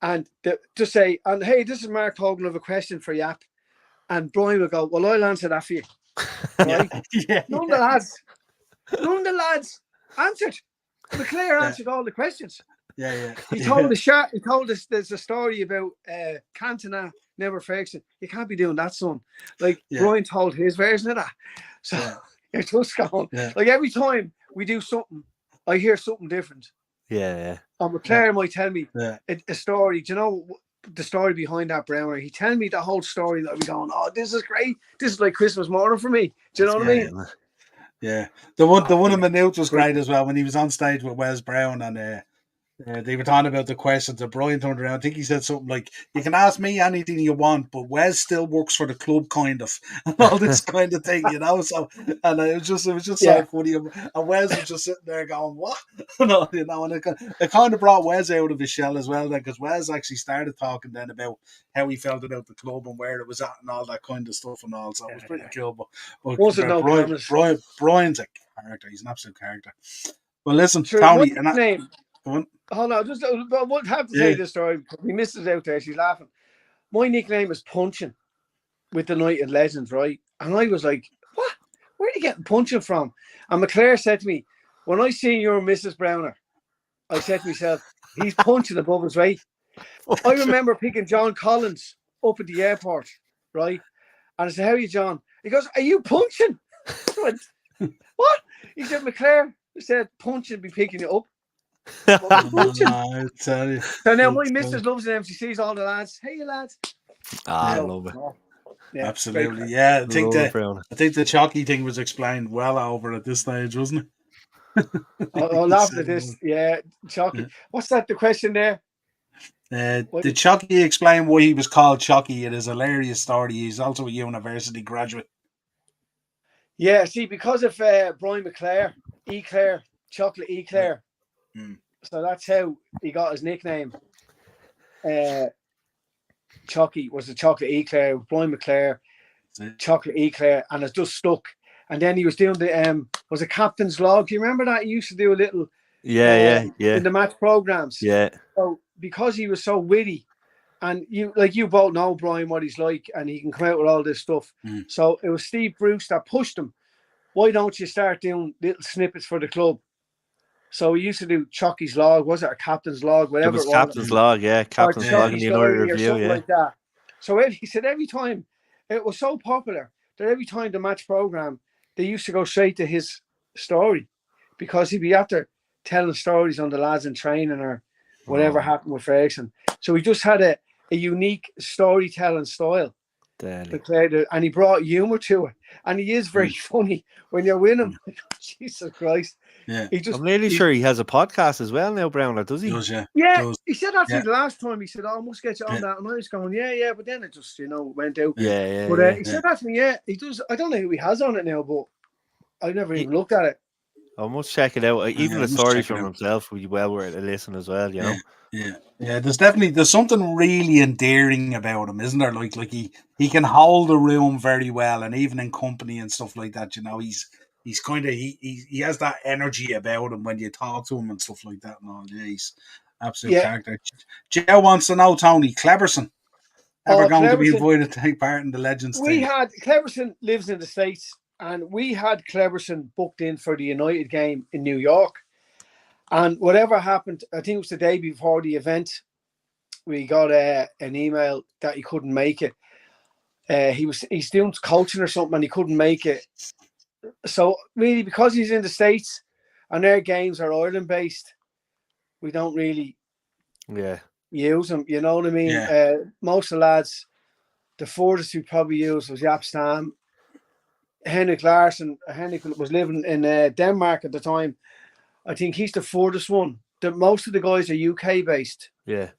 And just say, and hey, this is Mark Hogan, I have a question for Yap. And Brian would go, well, I'll answer that for you. Right? None of the lads answered. McClare answered all the questions. He told us there's a story about Cantona, never Ferguson. You can't be doing that, son. Like, Brian told his version of that. So you're just going, like, every time we do something, I hear something different. Yeah. And McClare might tell me a story. Do you know the story behind that Browner? He tell me the whole story that we going, oh, this is great. This is like Christmas morning for me. Do you know what I mean? Yeah. The one in Maynooth was great as well when he was on stage with Wes Brown, and they were talking about the questions, and Brian turned around. I think he said something like, you can ask me anything you want, but Wes still works for the club, kind of, and all this kind of thing, you know. So, and it was just so funny. And Wes was just sitting there going, what? You know, and it kind of brought Wes out of his shell as well, then, because Wes actually started talking then about how he felt about the club and where it was at and all that kind of stuff and all. So it was pretty cool. But Brian's a character. He's an absolute character. Well, listen, Tony, hold on, I won't have to tell you this story. My missus out there, she's laughing. My nickname is Punching with the United Legends, right? And I was like, what? Where are you getting Punching from? And McClare said to me, when I see your Mrs. Browner, I said to myself, he's punching above his weight. I remember picking John Collins up at the airport, right? And I said, "How are you, John?" He goes, "Are you punching?" I went, "What?" He said, "McClare said punching be picking you up." Punching. I tell you. So now my missus loves them. She sees all the lads. Hey, you lads. I Yeah. love it. Yeah, Absolutely. Yeah, I think Love it, Brown. the chalky thing was explained well over at this stage, wasn't it? I'll laugh at this. Yeah, Chalky. Yeah. What's that? The question there? Did Chucky explain why he was called Chucky? It is a hilarious story. He's also a university graduate. Yeah, see, because of Brian McClare, Eclair, Chocolate Eclair. Mm. So that's how he got his nickname. Chucky was the Chocolate Eclair, Brian McClare, Chocolate Eclair, and it's just stuck. And then he was doing the was a captain's log. Do you remember that? He used to do a little Yeah. in the match programs. Yeah. So because he was so witty, and you both know Brian what he's like, and he can come out with all this stuff. Mm. So it was Steve Bruce that pushed him. Why don't you start doing little snippets for the club? So he used to do Chucky's log, was it, or captain's log, whatever It was it was. Captain's log, yeah. Captain's log in the United Or Review, something yeah. like that. So he said every time it was so popular that every time the match program, they used to go straight to his story, because he'd be after telling stories on the lads in training or whatever happened with Ferguson. So he just had a unique storytelling style. And he brought humour to it. And he is very funny when you're with him. Jesus Christ. Yeah. I'm nearly sure he has a podcast as well now, Brown, or does he? Does, yeah. Yeah, he said that to me the last time. He said, "Oh, I must get you on that." And I was going, yeah, but then it just, went out. Yeah. But he said that to me, he does. I don't know who he has on it now, but I never even looked at it. I must check it out. Even the stories from himself would be well worth a listen as well, you know? Yeah. There's something really endearing about him, isn't there? Like he can hold a room very well, and even in company and stuff like that, he's kind of he has that energy about him when you talk to him and stuff like that and all. Yeah, he's absolute character. Joe wants to know, Tony, Cleberson ever going to be invited to take part in the Legends We team? had Cleberson lives in the States, and we had Cleberson booked in for the United game in New York. And whatever happened, I think it was the day before the event, we got an email that he couldn't make it. He's doing coaching or something, and he couldn't make it. So really, because he's in the States and their games are Ireland based, we don't really use him. You know what I mean? Yeah. Most of the lads, the furthest we probably used was Jaap Stam. Henrik Larsson. Henrik was living in Denmark at the time. I think he's the furthest one. Most of the guys are UK based. Yeah.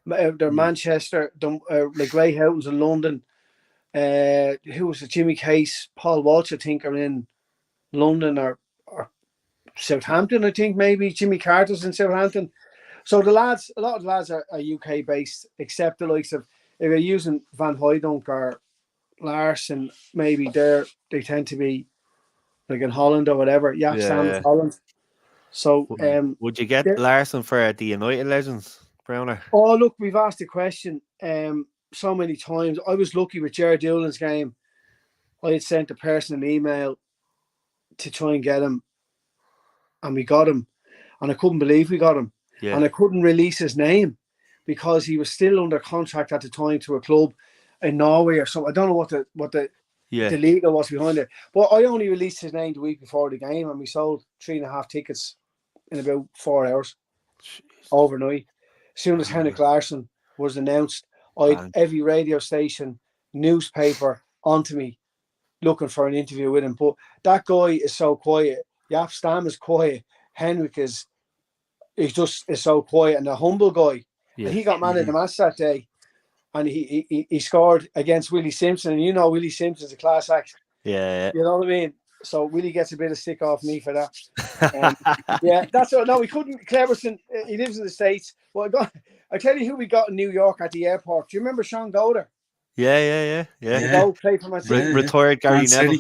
They're Manchester, like Ray Houghton's in London. Who was it? Jimmy Case, Paul Walsh, I think, are in London or Southampton, I think, maybe. Jimmy Carter's in Southampton. So a lot of the lads are UK based, except the likes of, if you're using Van Hooijdonk or Larson, maybe they tend to be like in Holland or whatever. Jaap Stam is Holland. So would you get Larson for the United Legends, Browner? Oh, look, we've asked the question so many times. I was lucky with Jared Doolan's game. I had sent a personal email to try and get him, and we got him. And I couldn't believe we got him. Yeah. And I couldn't release his name because he was still under contract at the time to a club in Norway or something. I don't know what the legal was behind it. But I only released his name the week before the game, and we sold 3.5 tickets in about 4 hours overnight. As soon as Henrik Larsson was announced, I had every radio station, newspaper onto me looking for an interview with him. But that guy is so quiet. Jaap Stam is quiet. Henrik is so quiet and a humble guy. Yeah. And he got man of the match that day, and he scored against Willie Simpson. And Willie Simpson's a class act. Yeah. You know what I mean? So Willie gets a bit of stick off me for that. That's what. No, we couldn't. Cleberson, he lives in the States. Well, I tell you who we got in New York at the airport. Do you remember Sean Goder? Yeah. Played for Man City. Retired Gary Neville.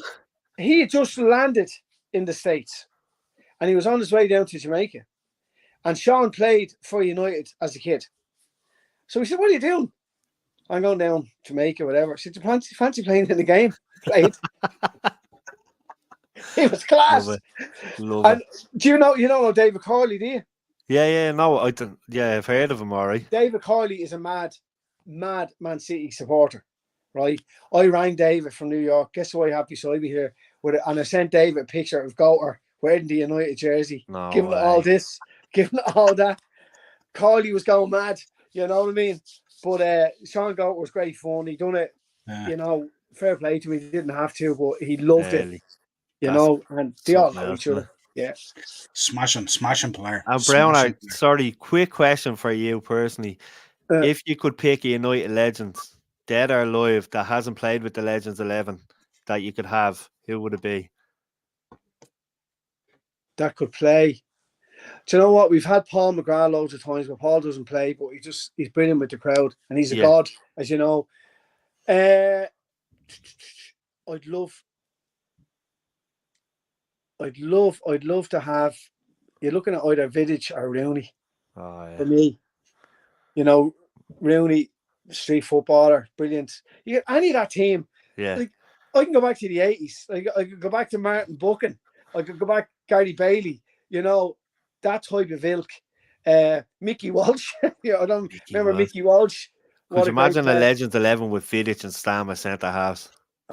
He had just landed in the States, and he was on his way down to Jamaica. And Sean played for United as a kid. So we said, "What are you doing?" "I'm going down Jamaica, whatever." I said, "Do you fancy playing in the game?" Played. He was class. Love and it. do you know David Corley, do you? No, I've heard of him, all right. David Corley is a mad Man City supporter, right? I rang David from New York. Guess who I have beside me here? And I sent David a picture of Goater wearing the United jersey. No Giving way. it all this, giving it all that. Corley was going mad, you know what I mean? But Sean Goater was great fun. He done it, fair play to him. He didn't have to, but he loved it, and they all know each other. Yeah. Smashing player. And Brown, sorry, quick question for you personally. If you could pick a United legend, dead or alive, that hasn't played with the Legends 11 that you could have, who would it be? That could play. Do you know what? We've had Paul McGrath loads of times, but Paul doesn't play, but he's brilliant with the crowd, and he's a god, as you know. I'd love to have. You're looking at either Vidic or Rooney. Oh, yeah. For me, Rooney, street footballer, brilliant. You get any of that team. Yeah. Like, I can go back to the 80s. I could go back to Martin Buchan. I could go back Gary Bailey. That type of ilk. Mickey Walsh. I don't remember Mickey Walsh. Could you imagine a Legends 11 with Vidic and Stam as centre halves?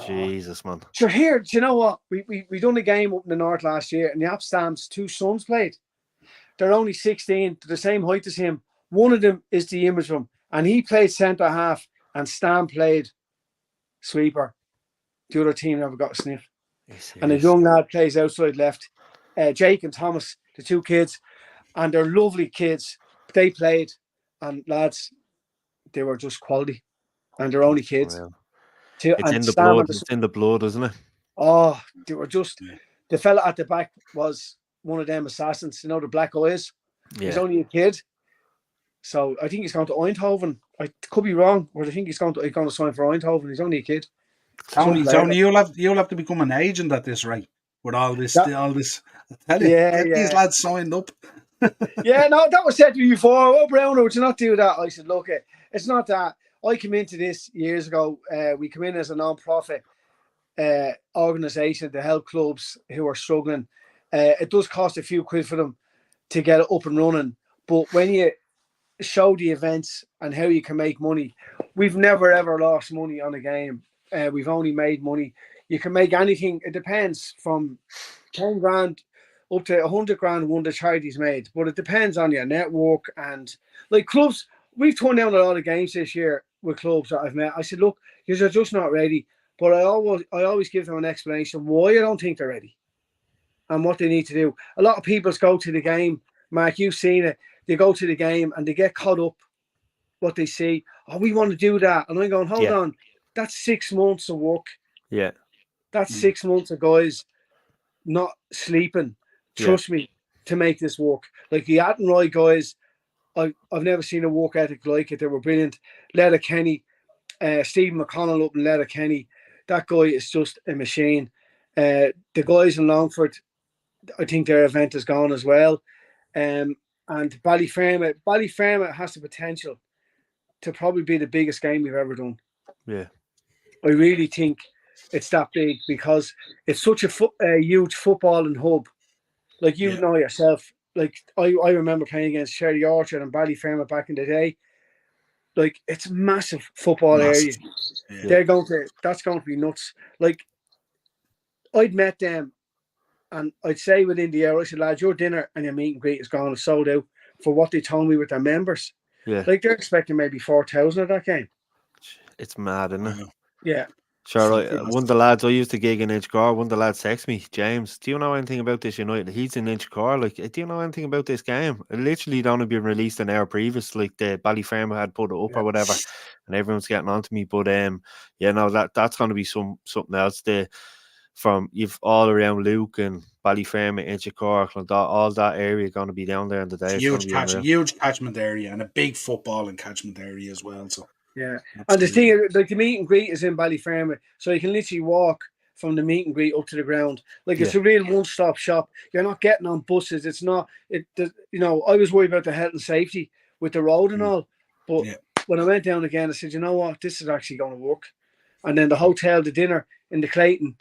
Jesus, man. So here, do you know what? We done a game up in the north last year, and the App Stam's two sons played. They're only 16, they're the same height as him. One of them is the image of him, and he played centre half, and Stam played sweeper. The other team never got a sniff. And a young lad plays outside left. Jake and Thomas, the two kids, and they're lovely kids. They played, and lads, they were just quality, and they're only kids. It's in the blood. It's in the blood, isn't it? Oh, they were just. The fella at the back was one of them assassins. The black eyes. Yeah. He's only a kid, so I think he's going to Eindhoven. I could be wrong, but I think he's going to sign for Eindhoven. He's only a kid. Tony, you'll have to become an agent at this rate with all this. I tell you, these lads signed up. That was said to me before. Oh, Browner, would you not do that? I said, look, it's not that. I came into this years ago. We come in as a non-profit organisation to help clubs who are struggling. It does cost a few quid for them to get it up and running. But when you show the events and how you can make money, we've never, ever lost money on a game. We've only made money. You can make anything. It depends from 10 grand up to 100 grand one the charities made. But it depends on your network. And like clubs, we've turned down a lot of games this year with clubs that I've met. I said, look, you're just not ready. But I always give them an explanation why I don't think they're ready and what they need to do. A lot of people go to the game. Mark, you've seen it. They go to the game and they get caught up what they see. Oh, we want to do that. And I'm going, hold on. That's 6 months of work. Yeah. That's 6 months of guys not sleeping. Trust me, to make this work. Like the Attenroy guys, I've never seen a work ethic like it. They were brilliant. Letterkenny, Stephen McConnell up in Letterkenny. That guy is just a machine. The guys in Longford, I think their event is gone as well. And Ballyfermot has the potential to probably be the biggest game we've ever done. Yeah. I really think it's that big because it's such a huge footballing hub. Like you know yourself, like I remember playing against Sherry Orchard and Ballyfermot back in the day. Like it's a massive football area. Yeah. That's going to be nuts. Like I'd met them and I'd say within the hour, I said, lads, your dinner and your meet and greet is gone, it's sold out for what they told me with their members. Yeah. Like they're expecting maybe 4,000 at that game. It's mad, isn't it? Yeah. Sure, one of the lads I used to gig in Inchcore, one of the lads texted me, James, do you know anything about this United? He's in Inchcore, like, do you know anything about this game? It literally had only been released an hour previous, like the Ballyfermot had put it up or whatever, and everyone's getting on to me. But that's going to be something else. You've all around Luke and Ballyfermot, Inchicore, all that area going to be down there in the day. Huge catchment area and a big footballing catchment area as well. So. Yeah, and the thing, like the meet and greet is in Ballyfermot, so you can literally walk from the meet and greet up to the ground. Like it's a real one-stop shop. You're not getting on buses. It's not. I was worried about the health and safety with the road and all, but when I went down again, I said, you know what, this is actually going to work. And then the hotel, the dinner in the Clayton,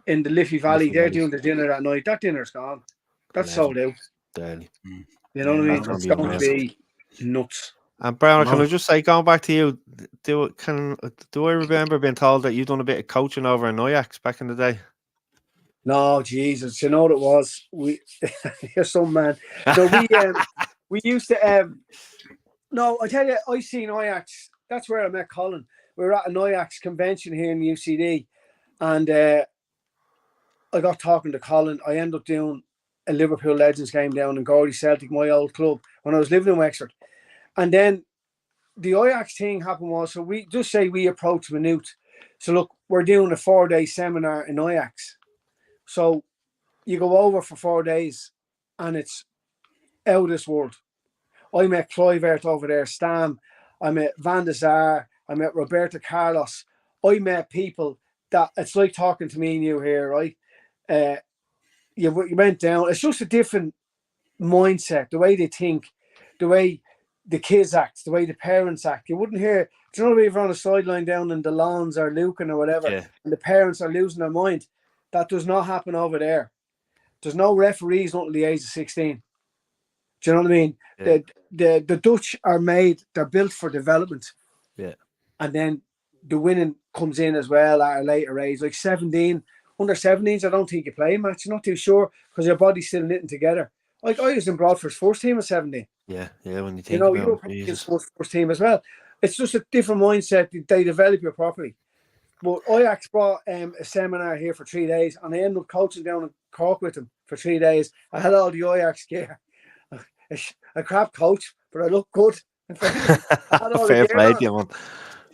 in the Liffey Valley, they're doing the dinner that night. That dinner's gone. That's sold out. Daily. You know what I mean? That's It's gonna going to be be nuts. And Brown, can No. I just say, going back to you, do I remember being told that you've done a bit of coaching over in Ajax back in the day? No, Jesus, you know what it was? You're some man. No, we used to no, I tell you, I seen Ajax. That's where I met Colin. We were at an Ajax convention here in UCD, and I got talking to Colin. I ended up doing a Liverpool Legends game down in Gordy Celtic, my old club, when I was living in Wexford. And then the Ajax thing happened was, so we just say we approached Minute. So look, we're doing a 4-day seminar in Ajax. So you go over for 4 days and it's out of this world. I met Kluivert over there, Stam. I met Van der Sar. I met Roberto Carlos. I met people that it's like talking to me and you here, right? You went down. It's just a different mindset, the way they think, the way the kids act, the way the parents act. You wouldn't hear, do you know, if you're on the sideline down in the lawns or Lucan or whatever, and the parents are losing their mind? That does not happen over there. There's no referees until the age of 16. Do you know what I mean? Yeah. The Dutch are made, they're built for development. Yeah. And then the winning comes in as well at a later age. Like 17, under 17s, I don't think you play a match. I'm not too sure because your body's still knitting together. Like I was in Broadford's first team at 17. Yeah, when you think about it. You were probably in first team as well. It's just a different mindset. They develop you properly. But Ajax brought a seminar here for 3 days, and I ended up coaching down in Cork with them for 3 days. I had all the Ajax gear. A crap coach, but I looked good. Fair play to you, man.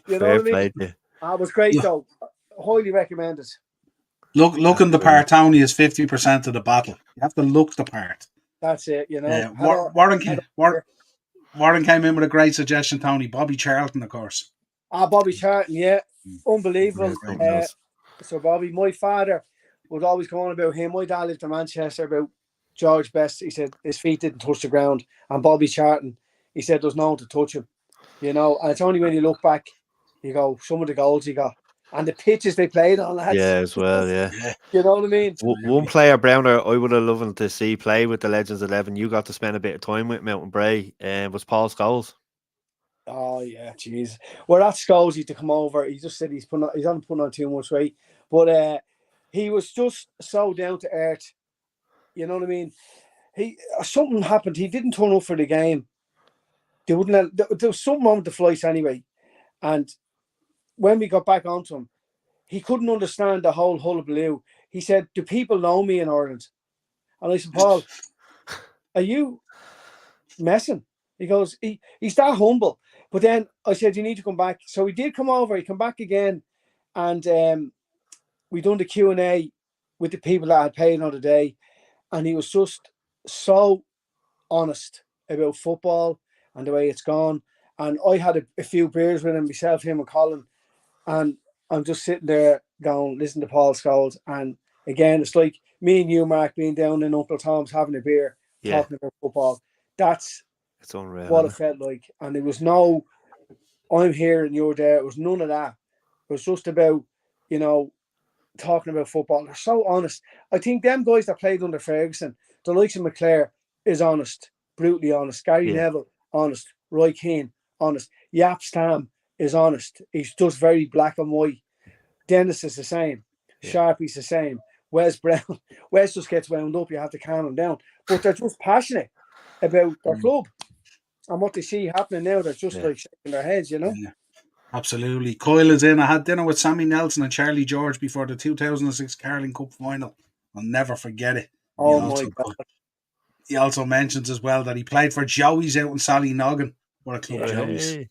You know what I mean? It was great, though. Highly recommended. Looking the part, Tony, is 50% of the battle. You have to look the part. That's it, you know. Warren came in with a great suggestion, Tony. Bobby Charlton, of course. Bobby Charlton, yeah. Unbelievable. So Bobby, my father would always go on about him. My dad lived in Manchester, about George Best. He said his feet didn't touch the ground. And Bobby Charlton, he said there's no one to touch him. You know, and it's only when you look back, you go, some of the goals he got. And the pitches they played on, lads. Yeah, as well, yeah. You know what I mean? One player, Browner, I would have loved to see play with the Legends 11. You got to spend a bit of time with Mountain Bray, was Paul Scholes. Oh, yeah, jeez. Well, that Scholes to come over. He just said he's not putting on too much weight. But he was just so down to earth. You know what I mean? Something happened. He didn't turn up for the game. They wouldn't. There was something wrong with the flights anyway. And when we got back onto him, he couldn't understand the whole hullabaloo. He said, "Do people know me in Ireland?" And I said, "Paul, are you messing?" He goes, he's that humble. But then I said, "You need to come back." So he did come over. He come back again, and we done the Q&A with the people that had paid on the day, and he was just so honest about football and the way it's gone. And I had a few beers with him, myself, him, and Colin, and I'm just sitting there going, listen to Paul Scholes. And again, it's like me and you, Mark, being down in Uncle Tom's having a beer, talking about football. It's unreal, what it felt like. And there was no, I'm here and you're there. It was none of that. It was just about, you know, talking about football. They're so honest. I think them guys that played under Ferguson, the likes of McClare, is honest, brutally honest. Gary Neville, honest. Roy Keane, honest. Yap Stam is honest. He's just very black and white. Dennis is the same. Sharpie's the same. Wes Brown. Wes just gets wound up. You have to calm him down. But they're just passionate about their club. And what they see happening now, they're just like shaking their heads, you know? Yeah. Absolutely. Coyle is in. I had dinner with Sammy Nelson and Charlie George before the 2006 Carling Cup final. I'll never forget it. Oh, my God. He also mentions as well that he played for Joey's out in Sallynoggin. What a club, Joey's.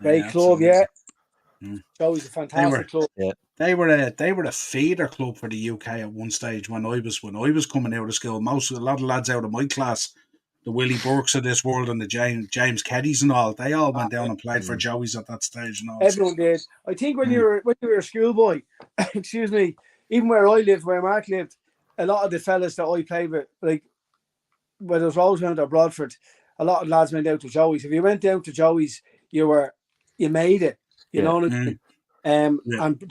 Great club, yeah. Joey's a fantastic club. Yeah. They were a feeder club for the UK at one stage when I was coming out of school. A lot of lads out of my class, the Willie Burkes of this world and the James Keddies and all, they all went down and played for Joey's at that stage. And all. Everyone did. I think when you were a schoolboy, excuse me, even where I lived, where Mark lived, a lot of the fellas that I played with, like whether it was Rosemount or Broadford, a lot of lads went out to Joey's. If you went down to Joey's, you made it. You know what I mean? And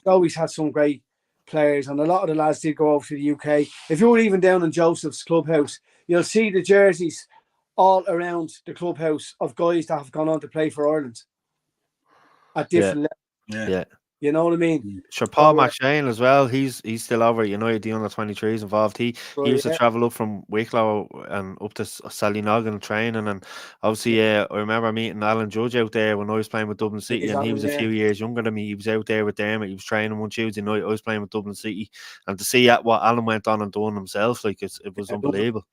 Joey's had some great players, and a lot of the lads did go over to the UK. If you were even down in Joseph's clubhouse, you'll see the jerseys all around the clubhouse of guys that have gone on to play for Ireland at different levels. Yeah. You know what I mean? Sure, Paul So, McShane as well. He's still over at United, the under 23s involved. He used to travel up from Wicklow and up to Sallynoggin training. And obviously, I remember meeting Alan Judge out there when I was playing with Dublin City, and he was a few years younger than me. He was out there with them. He was training one Tuesday night. I was playing with Dublin City, and to see what Alan went on and done himself, like it was unbelievable.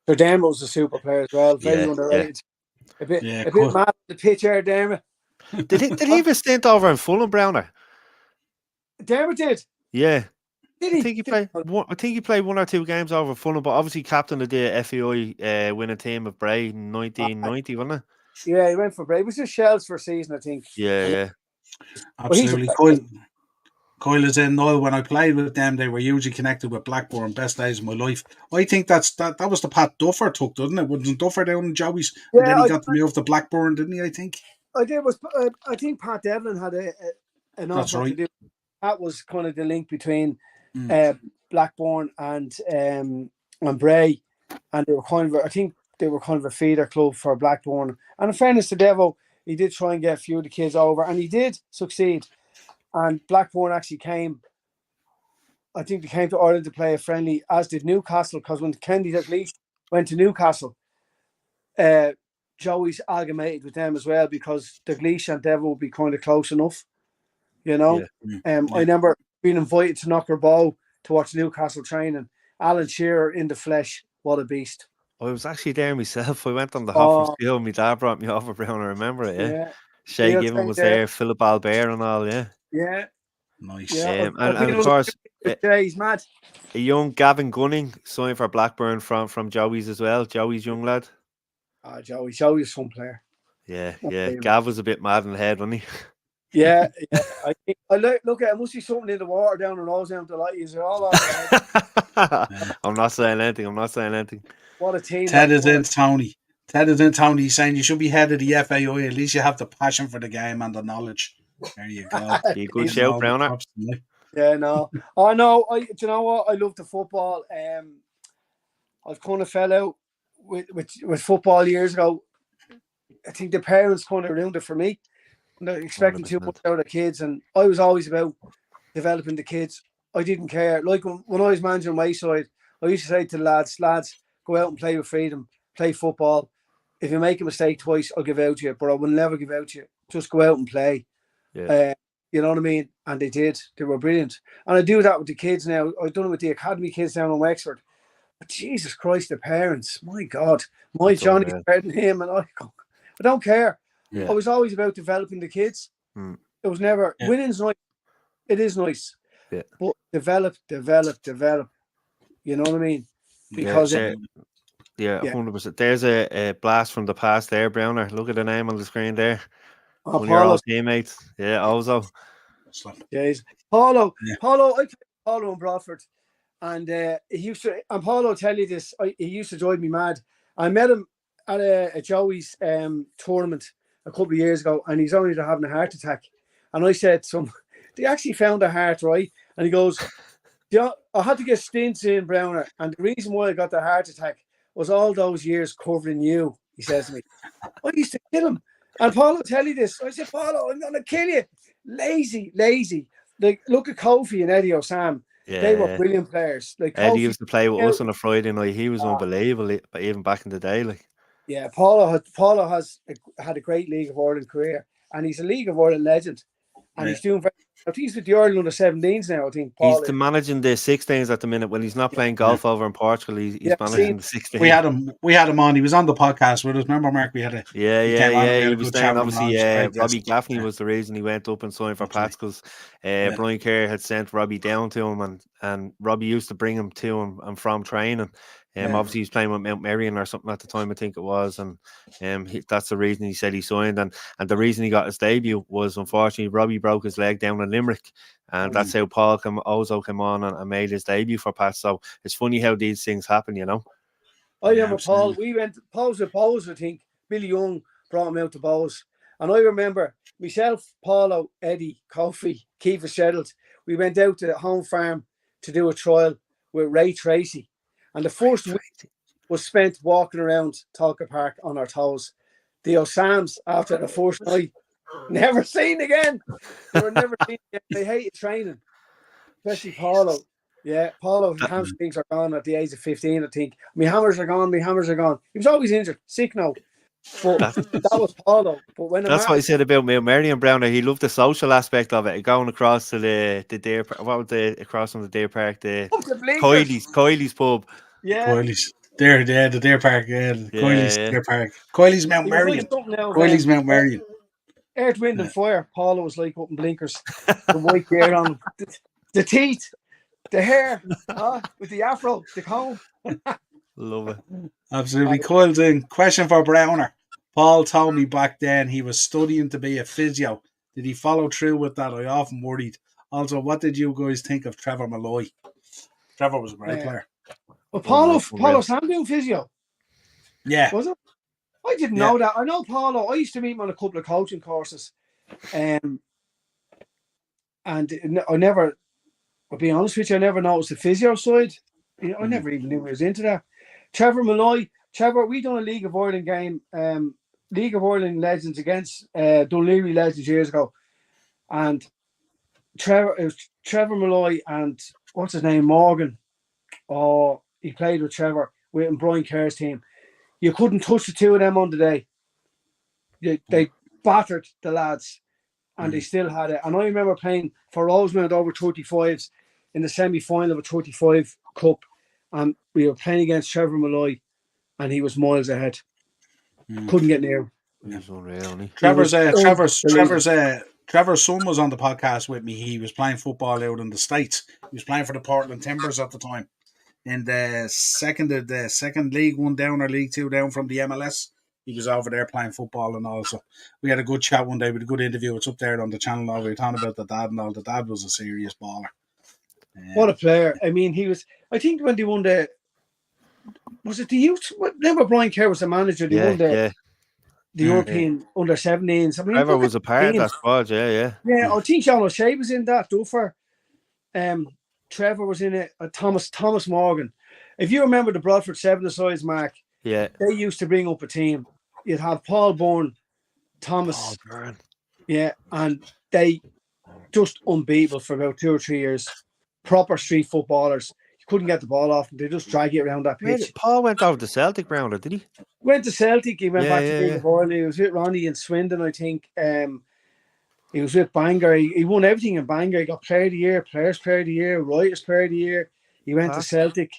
So Dermot was a super player as well. Very underrated. A bit mad on the pitch there, Dermot. Did he have a stint over in Fulham, Browner? Dermot did. Yeah. Did he? I think he played 1 or 2 games over Fulham, but obviously captain of the FAI winning team of Bray in 1990, wasn't it? Yeah, he went for Bray. It was just Shells for a season, I think. Yeah. Absolutely. Coyle is in Niall. When I played with them, they were hugely connected with Blackburn. Best days of my life. I think that was the Pat Duffer took, didn't it? Wasn't Duffer down in Joey's? Yeah, and then he got to move to Blackburn, didn't he? I think. I think Pat Devlin had an offer to do. That was kind of the link between Blackburn and Bray, and they were kind of a feeder club for Blackburn. And in fairness to Devo, he did try and get a few of the kids over, and he did succeed. And Blackburn actually came. I think they came to Ireland to play a friendly, as did Newcastle, because when Kennedy Dalglish went to Newcastle, Joey's amalgamated with them as well, because Dalglish and Devo would be kind of close enough. You know, I remember being invited to Knocker Bow to watch Newcastle training. Alan Shearer in the flesh, what a beast! I was actually there myself. I went on the hop from school. My dad brought me over, Brown. I remember it. Yeah. Shay Given was there. Philip Albert and all. Yeah. Yeah. Nice. And of course, he's mad. A young Gavin Gunning signed for Blackburn from Joey's as well. Joey's young lad. Joey's fun player. Yeah. Gav was a bit mad in the head, wasn't he? Yeah. I think I look at it. Must be something in the water down in Rosedown to like. Is it all on? I'm not saying anything. What a team! Ted is in Tony. He's saying you should be head of the FAI. At least you have the passion for the game and the knowledge. There you go. Be a good shout, Browner. Yeah, no. I know. Do you know what? I love the football. I've kind of fell out with football years ago. I think the parents kind of ruined it for me. They're expecting 100%. Too much out of kids, and I was always about developing the kids. I didn't care. Like when I was managing Wayside, I used to say to the lads, go out and play with freedom, play football. If you make a mistake twice, I'll give out to you, but I will never give out to you. Just go out and play. Yeah. You know what I mean? And they did. They were brilliant. And I do that with the kids now. I've done it with the academy kids down in Wexford. But Jesus Christ, the parents, my God, Johnny's better than him, and I don't care. Yeah. I was always about developing the kids. It was never winning's nice. It is nice. Yeah. But develop. You know what I mean? Because 100%. There's a blast from the past there, Browner. Look at the name on the screen there. One of your old teammates. Yeah, Ozo. Yeah, he's Paulo. Yeah. Paulo, I played Paulo in Bradford. And Paulo tell you this, he used to drive me mad. I met him at a Joey's tournament a couple of years ago, and he's only having a heart attack. And I said to him, they actually found a heart, right? And he goes, yeah, I had to get stints in, Browner, and the reason why I got the heart attack was all those years covering you, he says to me. I used to kill him. And Paulo tell you this. I said, Paulo, I'm going to kill you. Lazy. Like, look at Kofi and Eddie O'Sam. Yeah. They were brilliant players. Like Eddie used to play with us on a Friday night. He was unbelievable, even back in the day. Like, yeah, Paulo has had a great League of Ireland career, and he's a League of Ireland legend. And he's doing very. I think he's with the Ireland under 17s now. I think Paul he's managing the 16s at the minute. When he's not playing golf over in Portugal, he's managing the 16s. We had him on. He was on the podcast with us. Remember, Mark? We had a He was saying obviously Robbie Gaffney was the reason he went up and signed for Pats, because Brian Kerr had sent Robbie down to him, and Robbie used to bring him to him and from training. Obviously he was playing with Mount Marion or something at the time, I think it was, and that's the reason he said he signed, and the reason he got his debut was, unfortunately, Robbie broke his leg down in Limerick, and that's how Ozo came on and made his debut for Pats. So it's funny how these things happen, you know. I remember Paul. We went Paul's with Bowes, I think. Billy Young brought him out to Bowes, and I remember myself, Paulo, Eddie, Kofi, Keith Sheddles. We went out to the home farm to do a trial with Ray Tracy. And the was spent walking around Talca Park on our toes. The Osams, after the first night, never seen again. They were never seen again. They hated training, especially Paulo. Yeah, Paulo's hamstrings are gone at the age of 15, I think. My hammers are gone. He was always injured, sick now. But that was Paulo. But when that's what he said about Marion Browner. He loved the social aspect of it. Going across to the Deer, what was the across from the Deer Park? The Coyley's pub. Yeah, Coyley's. There, the Deer Park. Yeah, Coyley's Deer Park. Coyley's Mount Marion. Coyley's Mount Marion. Earth, Wind and Fire. Paulo was like up in blinkers. The white gear on him. The teeth. The hair. With the afro. The comb. Love it. Absolutely. Coiled in. Question for Browner. Paul told me back then he was studying to be a physio. Did he follow through with that? I often worried. Also, what did you guys think of Trevor Malloy? Trevor was a great player. Well, Paulo Sam doing physio. Yeah. Was it? I didn't know that. I know Paulo. I used to meet him on a couple of coaching courses. And I never, I'll be honest with you, I never noticed the physio side. I never even knew he was into that. Trevor Malloy. Trevor, we done a League of Ireland game, League of Ireland legends against Dunleary legends years ago. And it was Trevor Malloy and what's his name, Morgan. Oh, he played with Trevor with Brian Kerr's team. You couldn't touch the two of them on the day. They battered the lads, and they still had it. And I remember playing for Rosemount over 35s in the semi-final of a 35 cup, and we were playing against Trevor Malloy, and he was miles ahead. Couldn't get near him. He's unreal. Trevor's son was on the podcast with me. He was playing football out in the States. He was playing for the Portland Timbers at the time. In the second League 1 down or League 2 down from the MLS. He was over there playing football and all. So we had a good chat one day with a good interview. It's up there on the channel. We were talking about the dad and all. The dad was a serious baller. What a player. I mean, he was, I think when they won was it the youth? Never Brian Kerr was the manager. They won the European under 17s. I mean, Trevor was a part of that squad, yeah. Yeah, I think Sean O'Shea was in that. Duffer. Trevor was in it. Thomas Morgan. If you remember the Bradford 7-a-sides, Mark, they used to bring up a team. You'd have Paul Byrne, Thomas. Yeah, and they just unbeatable for about 2 or 3 years. Proper street footballers. You couldn't get the ball off them. They just drag you around that pitch. Paul went over to Celtic Grounder, did he? Went to Celtic. He went back to League of Ireland. He was with Ronnie and Swindon, I think. He was with Bangor. He won everything in Bangor. He got Player of the Year, Players Player of the Year, Writers Player of the Year. He went to Celtic.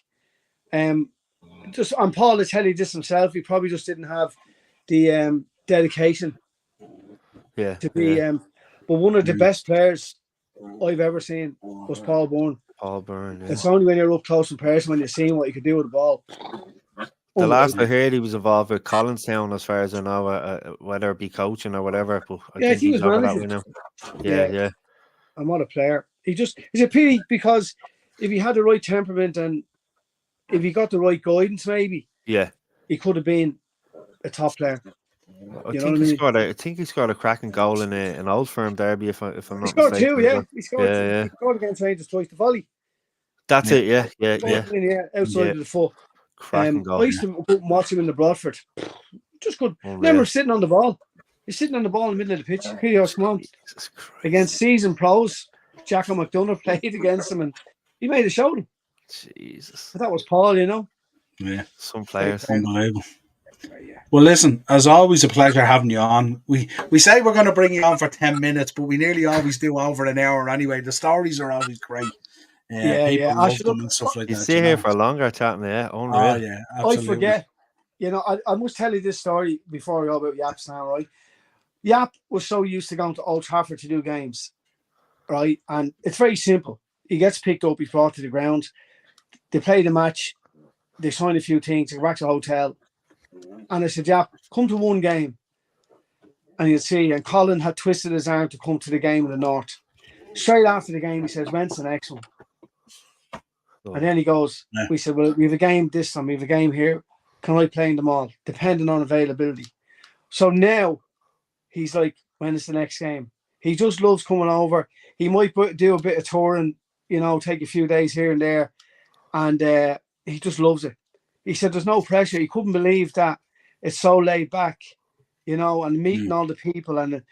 And Paul will tell you this himself. He probably just didn't have the dedication to be. But one of the best players I've ever seen was Paul Byrne. Paul Byrne. Yeah. It's only when you're up close in person when you're seeing what he could do with the ball. The last I heard, he was involved with Collinstown, as far as I know, whether it be coaching or whatever. But I think he was manager. Yeah. And what a player! He's a pity, because if he had the right temperament and if he got the right guidance, maybe he could have been a top player. I think he scored a cracking goal in an Old Firm derby, if I'm not mistaken. He scored two, He scored against Rangers twice, the volley. That's it, yeah. Outside of the foot. Cracking goal. I used to go and watch him in the Bradford. Just good. Remember sitting on the ball. He's sitting on the ball in the middle of the pitch. Here you come on. Against seasoned pros. Jacko McDonough played against him and he made a show of them. Jesus. But that was Paul, you know. Yeah. Some players. Unbelievable. Well, listen, as always, a pleasure having you on. We say we're going to bring you on for 10 minutes, but we nearly always do over an hour anyway. The stories are always great. People love them and stuff like that. You stay here for longer chatting, unreal. Oh, yeah, absolutely. I forget. You know, I must tell you this story before we go about Yap's now, right? Yap was so used to going to Old Trafford to do games, right? And it's very simple. He gets picked up, he's brought to the ground. They play the match. They sign a few things. They go back to the hotel. And I said, Yap, come to one game. And you'd see, and Colin had twisted his arm to come to the game in the North. Straight after the game, he says, when's the next one? And then he goes, we said, well, we have a game this time, we have a game here. Can I play in them all? Depending on availability. So now he's like, when is the next game? He just loves coming over. He might do a bit of touring, you know, take a few days here and there. And he just loves it. He said there's no pressure. He couldn't believe that it's so laid back, you know, and meeting all the people. And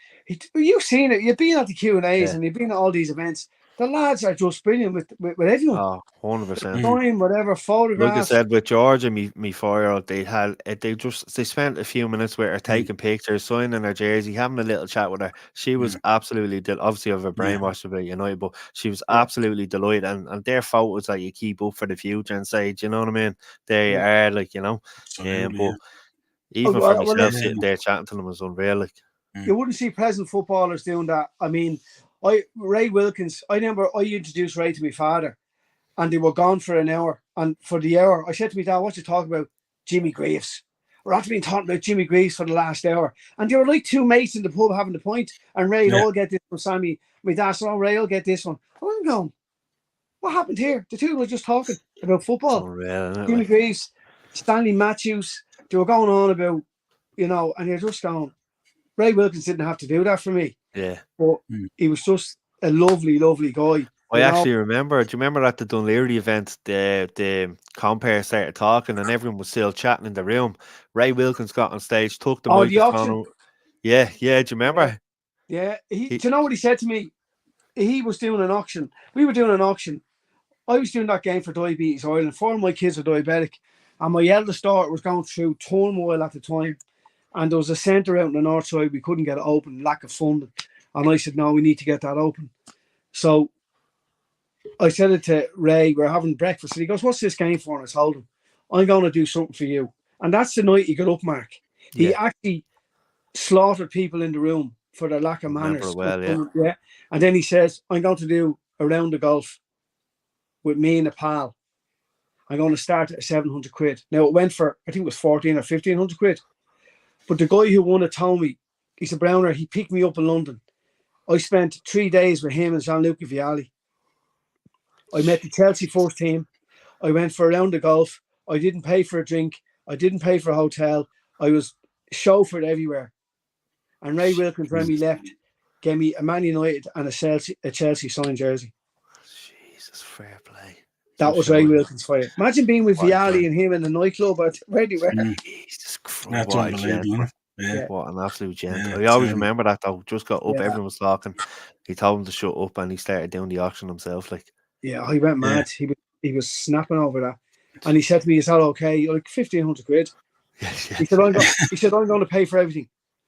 you've seen it. You've been at the Q&As and you've been at all these events. The lads are just brilliant with everyone. Oh, 100%. Time, whatever, photographs. Like I said, with George and me 4-year-old, they spent a few minutes with her taking pictures, signing her jersey, having a little chat with her. She was absolutely obviously of a brainwashed about United, but she was absolutely delighted. And their photos that you keep up for the future and say, do you know what I mean? They are like, you know, but even for myself sitting there chatting to them was unreal. Like, you wouldn't see present footballers doing that. I mean, Ray Wilkins, I remember I introduced Ray to my father and they were gone for an hour. And for the hour, I said to my dad, what you talking about? Jimmy Greaves. We're after being talking about Jimmy Greaves for the last hour. And they were like two mates in the pub having the point. And Ray will all get this one. Sammy, my dad said, oh, Ray will get this one. I'm going, what happened here? The two were just talking about football. Unreal, isn't it? Jimmy Greaves, Stanley Matthews, they were going on about, you know, and you're just going, Ray Wilkins didn't have to do that for me. Yeah. But he was just a lovely, lovely guy. I actually remember. Do you remember at the Dunleary event, the compare started talking and everyone was still chatting in the room? Ray Wilkins got on stage, took the microphone. Yeah. Do you remember? Yeah. Do you know what he said to me? He was doing an auction. We were doing an auction. I was doing that game for Diabetes Ireland. 4 of my kids are diabetic. And my eldest daughter was going through turmoil at the time. And there was a centre out in the north side. We couldn't get it open, lack of funding. And I said, no, we need to get that open. So I said it to Ray, we're having breakfast. And he goes, what's this game for? And I told him, I'm going to do something for you. And that's the night he got up, Mark. He actually slaughtered people in the room for their lack of manners. Well, And then he says, I'm going to do a round of golf with me and a pal. I'm going to start at 700 quid. Now it went for, I think it was 14 or 1500 quid. But the guy who won it told me, he's a Browner, he picked me up in London. I spent 3 days with him and Gianluca Vialli. I met the Chelsea first team. I went for a round of golf. I didn't pay for a drink. I didn't pay for a hotel. I was chauffeured everywhere. And Ray Wilkins, when we left, gave me a Man United and a Chelsea signed jersey. Jesus, fair play. That was Ray Wilkins for you. Imagine being with Vialli and him in the nightclub or where they were. Jesus Christ, that's unbelievable. What an absolute gent. I always remember that though. Just got up, everyone was talking. He told him to shut up and he started doing the auction himself. Like, yeah, he went mad. He was snapping over that. And he said to me, is that okay? Like 1,500 quid. He said, I'm going to pay for everything.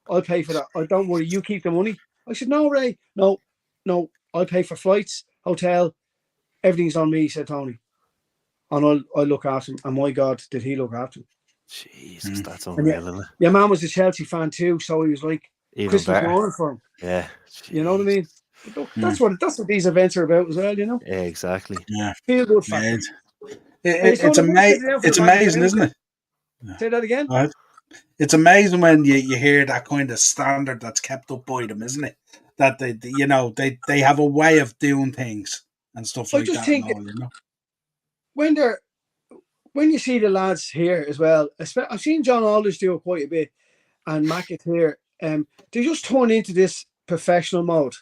I'll pay for that. I don't worry, you keep the money. I said, no, Ray. No, I'll pay for flights, hotel, everything's on me, said Tony. And I'll look after him. And my God, did he look after him. Jesus, that's unreal, isn't it? Your man was a Chelsea fan too, so he was like even Christmas morning for him. Yeah. You know what I mean? But look, that's what these events are about as well, you know? Yeah, exactly. Yeah. Feel good factor. It's amazing, isn't it? Say that again? It's amazing when you hear that kind of standard that's kept up by them, isn't it? That they have a way of doing things and stuff like that. I just think when you see the lads here as well, I've seen John Aldridge do it quite a bit, and Mackett here, they just turn into this professional mode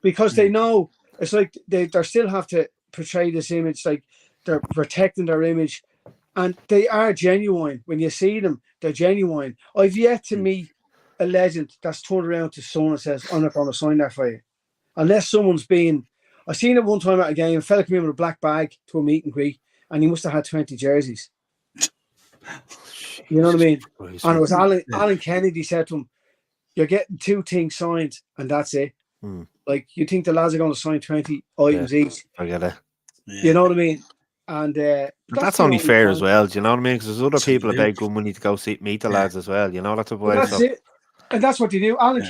because they know it's like they still have to portray this image, like they're protecting their image, and they are genuine. When you see them, they're genuine. I've yet to meet a legend that's turned around to someone and says, I'm not going to sign that for you. Unless someone's been... I seen it one time at a game, a fella came in with a black bag to a meet and greet, and he must have had 20 jerseys. You know what I mean? And it was Alan Kennedy said to him, you're getting 2 things signed, and that's it. Like, you think the lads are going to sign 20 items each? I get it. You know what I mean? And that's only fair as well, do you know what I mean? Because there's other people that pay good money to go meet the lads as well, you know, that's a way. That's it. And that's what you do. Alan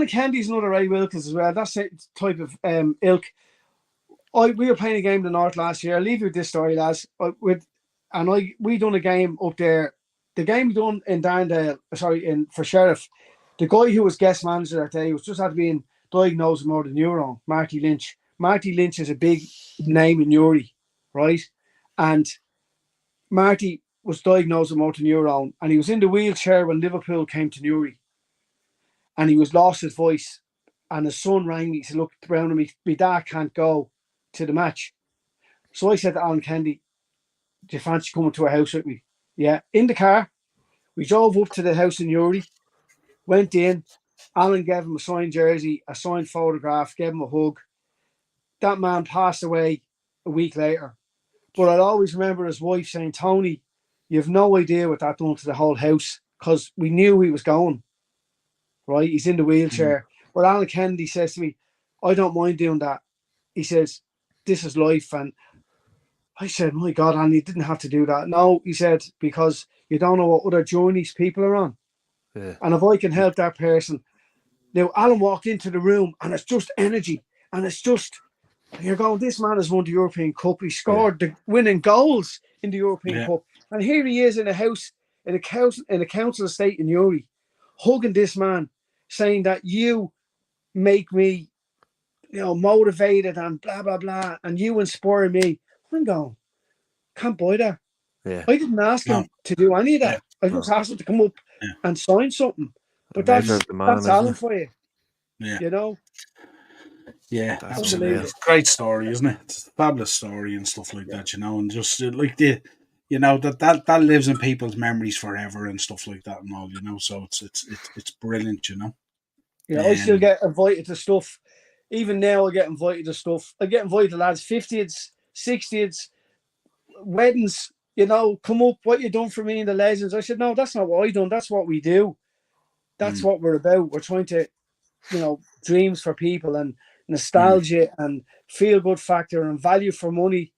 Kennedy's another Ray Wilkins as well. That's the type of ilk. We were playing a game in the North last year. I'll leave you with this story, lads. We done a game up there. The game we done in Darndale, for Sheriff, the guy who was guest manager that day was just had been diagnosed with motor neuron, Marty Lynch. Marty Lynch is a big name in Newry, right? And Marty was diagnosed with motor neuron, and he was in the wheelchair when Liverpool came to Newry. And he was lost his voice. And his son rang me. He said, look, Brown, my dad can't go to the match. So I said to Alan Kennedy, do you fancy coming to a house with me? Yeah, in the car. We drove up to the house in Uri, went in. Alan gave him a signed jersey, a signed photograph, gave him a hug. That man passed away a week later. But I'll always remember his wife saying, Tony, you have no idea what that done to the whole house, because we knew he was going, right? He's in the wheelchair. But Alan Kennedy says to me, I don't mind doing that. He says, this is life. And I said, my God, Alan, you didn't have to do that. No, he said, because you don't know what other journeys people are on. Yeah. And if I can help that person. Now, Alan walked into the room and it's just energy. And it's just, you're going, this man has won the European Cup. He scored the winning goals in the European Cup. And here he is in a house, in a council estate in Uri, hugging this man, saying that you make me, motivated and blah, blah, blah. And you inspire me. I'm going, can't buy that. Yeah. I didn't ask him to do any of that. Yeah. I just asked him to come up and sign something. But that's man, Alan for you. Yeah. You know? Yeah, That's absolutely. Great story, isn't it? It's a fabulous story and stuff like that, and just like that lives in people's memories forever and stuff like that and all, So it's brilliant, Yeah, I still get invited to stuff. Even now, I get invited to stuff. I get invited to lads' 50th, 60th, weddings. Come up. What you done for me in the Legends? I said, no, that's not what I done. That's what we do. That's what we're about. We're trying to, dreams for people and nostalgia and feel good factor and value for money,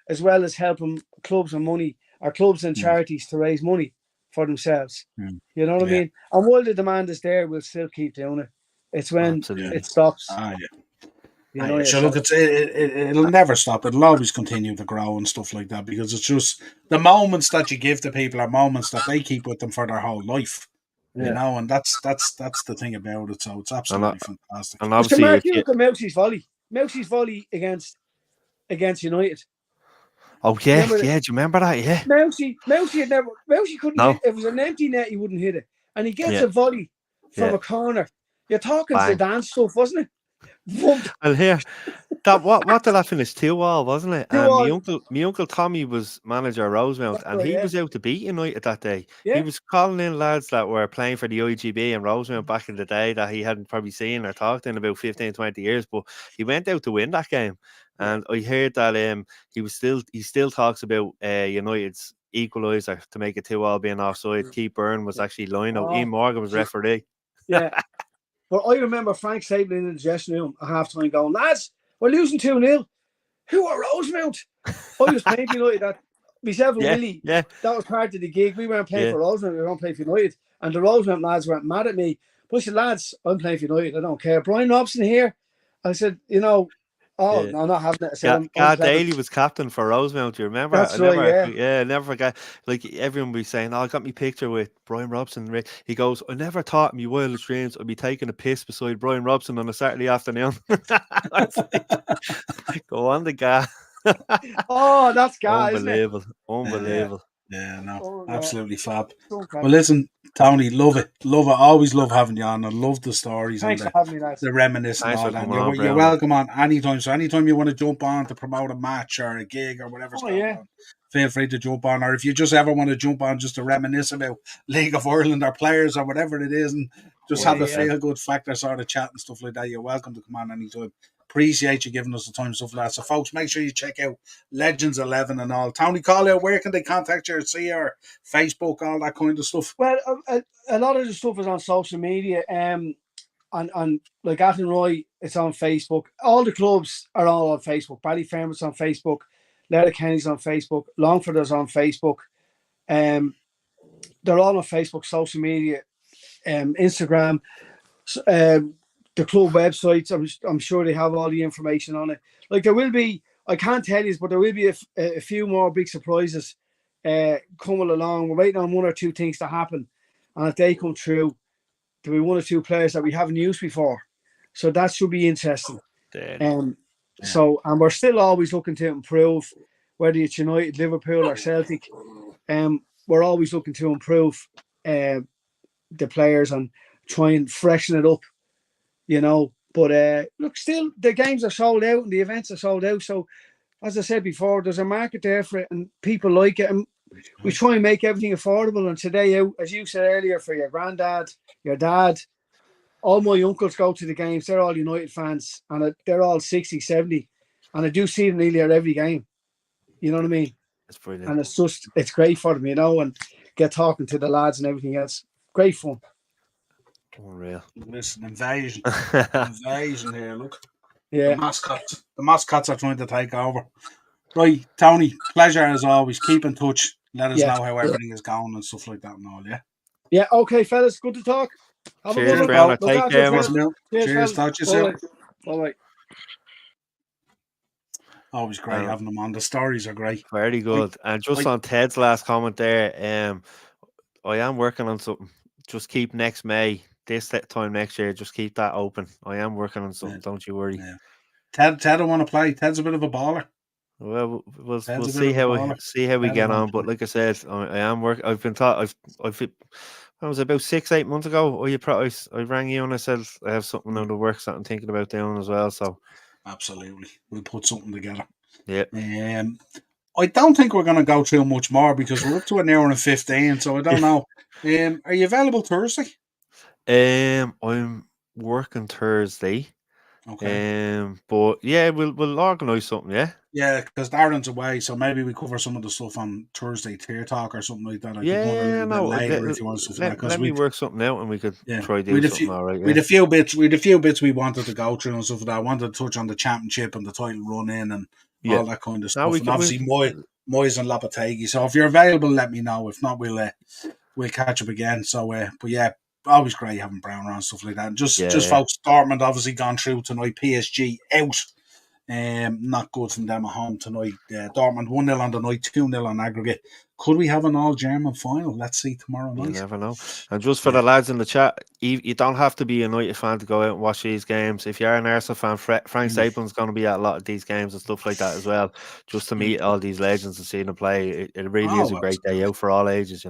as well as helping clubs and money or clubs and charities to raise money for themselves. You know what I mean? And while the demand is there, we'll still keep doing it. It's when it stops. So look, it'll never stop. It'll always continue to grow and stuff like that, because it's just the moments that you give to people are moments that they keep with them for their whole life. And that's the thing about it. So it's absolutely fantastic. And obviously, Mark, you look at Mousy's volley against United. Oh yeah, do you remember that? Yeah, Mousy couldn't hit. If it was an empty net, he wouldn't hit it, and he gets a volley from a corner. You're talking Zidane stuff, wasn't it? And here, that what did that finish 2-2, wasn't it? And my uncle Tommy was manager of Rosemount, and he was out to beat United that day. He was calling in lads that were playing for the IGB and Rosemount back in the day that he hadn't probably seen or talked in about 15, 20 years, but he went out to win that game. And I heard that he still talks about United's equaliser to make it 2-2 being offside. Keith Byrne was actually line out. Ian Morgan was referee. Yeah. But I remember Frank Sabling in the dressing room at half-time going, lads, we're losing 2-0. Who are Rosemount? I was playing for United. Myself and Willie, that was part of the gig. We weren't playing for Rosemount, we weren't playing for United. And the Rosemount lads weren't mad at me. But I said, lads, I'm playing for United, I don't care. Brian Robson here. I said, no, I'm not having it. I said, Gareth Daly was captain for Rosemount. Do you remember? That's right, yeah. Never forget. Like everyone would be saying, I got me picture with Brian Robson. He goes, I never thought in my wildest dreams I'd be taking a piss beside Brian Robson on a Saturday afternoon. Go on, the guy. That's guy. Unbelievable. Unbelievable. Yeah, no, absolutely fab. Well, listen, Tony, love it. Always love having you on. I love the stories. Thanks and for having me, lads. the reminiscing and all that. You're welcome on anytime. So anytime you want to jump on to promote a match or a gig or whatever's going on, feel free to jump on. Or if you just ever want to jump on just to reminisce about League of Ireland or players or whatever it is, and just have a feel-good factor sort of chat and stuff like that, you're welcome to come on anytime. Appreciate you giving us the time and stuff like that. So, folks, make sure you check out Legends 11 and all. Tony, call out, where can they contact you or see your Facebook, all that kind of stuff? Well, a lot of the stuff is on social media. And like Athenroy, it's on Facebook. All the clubs are all on Facebook. Ballyfermot's on Facebook. Letterkenny's on Facebook. Longford is on Facebook. They're all on Facebook, social media, Instagram. The club websites, I'm sure they have all the information on it. Like there will be, I can't tell you, but there will be a few more big surprises coming along. We're waiting on one or two things to happen, and if they come true, there'll be one or two players that we haven't used before. So that should be interesting. So, and we're still always looking to improve, whether it's United, Liverpool, or Celtic. We're always looking to improve the players and try and freshen it up. But look, still the games are sold out and the events are sold out. So as I said before, there's a market there for it, and people like it. And we try and make everything affordable. And today, as you said earlier, for your granddad, your dad, all my uncles go to the games. They're all United fans, and they're all 60, 70. And I do see them nearly at every game. You know what I mean? It's brilliant. And it's great for them, and get talking to the lads and everything else. Great fun. Unreal. Listen, invasion here. Look, Yeah. The mascots are trying to take over. Right, Tony, pleasure as always. Keep in touch. Let us know how everything is going and stuff like that and all. Yeah. Yeah. Okay, fellas. Good to talk. Have Cheers, a good Brown. one. Take care, man. Cheers. Talk to you soon. Bye. Always great having them on. The stories are great. Very good. And just on Ted's last comment there, I am working on something. Just keep next May, this time next year, just keep that open. I am working on something. Don't you worry. Yeah. Ted I want to play. Ted's a bit of a baller. Well, we'll see how we get on. But like I said, I am working. I've been taught. I was about 6-8 months ago. I rang you and I said I have something in the works that I'm thinking about doing as well. So absolutely, we'll put something together. Yeah. I don't think we're going to go through much more because we're up to an hour and 15. So I don't know. Are you available Thursday? I'm working Thursday. Okay. But yeah, we'll organise something. Yeah. Yeah, because Darren's away, so maybe we cover some of the stuff on Thursday, Tier Talk or something like that. I could go a little bit later if you want something like that. Let me work something out and we could try do something all right. We had a few bits we wanted to go through and stuff like that. I wanted to touch on the championship and the title run in and all that kind of stuff. And obviously Moyes and Lopetegui. So if you're available, let me know. If not, we'll catch up again. So but yeah, always great having Brown around, stuff like that. And just folks, Dortmund obviously gone through tonight, PSG out. Not good from them at home tonight. Dortmund 1-0 on the night, 2-0 on aggregate. Could we have an all-German final? Let's see tomorrow night. You never know. And just for the lads in the chat, you don't have to be a United fan to go out and watch these games. If you're an Arsenal fan, Frank Stapleton's going to be at a lot of these games and stuff like that as well, just to meet all these legends and see them play. It really is a great day out for all ages,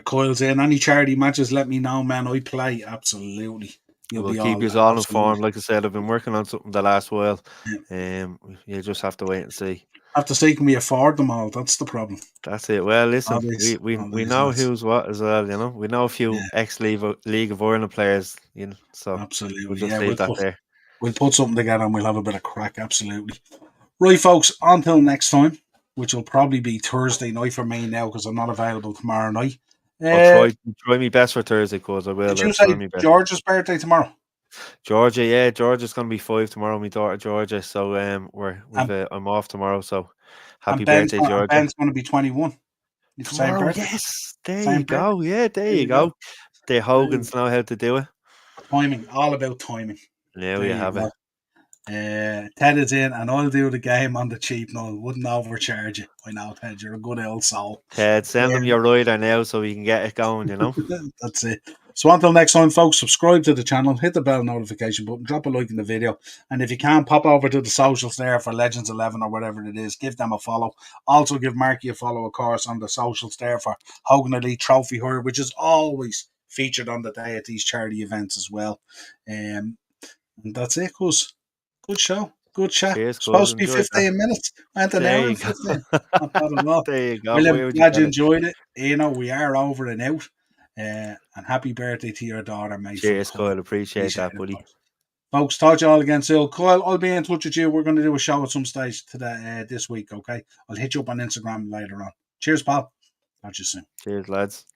Coyle's in. Any charity matches, let me know, man. I play, absolutely. We'll keep you all informed. Like I said, I've been working on something the last while. You just have to wait and see. Have to see, can we afford them all? That's the problem. That's it. Well, listen, we know who's what as well. We know a few ex-League of Ireland players. So absolutely, we'll just leave that there. We'll put something together and we'll have a bit of crack. Absolutely. Right, folks. Until next time, which will probably be Thursday night for me now because I'm not available tomorrow night. I'll try my best for Thursday because I will. Did you say George's birthday tomorrow? Georgia, yeah, Georgia's going to be 5 tomorrow. My daughter Georgia, so I'm off tomorrow. So happy birthday, Georgia! Ben's going to be 21. Tomorrow, yes, there you go. Yeah, there you go. The Hogans know how to do it. Timing, all about timing. There you have it. Ted is in, and I'll do the game on the cheap. No, wouldn't overcharge you. I know, Ted, you're a good old soul. Ted, send him your rider now so we can get it going. That's it. So until next time, folks, subscribe to the channel, hit the bell notification button, drop a like in the video, and if you can, pop over to the socials there for Legends 11 or whatever it is. Give them a follow. Also, give Marky a follow, of course, on the socials there for Hogan Elite Trophy Hire, which is always featured on the day at these charity events as well. And that's it, cuz. Good show. Good chat. Cheers, supposed to be 15 minutes. Went an hour and 15. Not bad at all. There you go. William, glad you enjoyed it. We are over and out. And happy birthday to your daughter, mate. Cheers, Kyle. Appreciate that, buddy. Folks, talk to you all again soon. Kyle, I'll be in touch with you. We're going to do a show at some stage today, this week, okay? I'll hit you up on Instagram later on. Cheers, pal. Talk to you soon. Cheers, lads.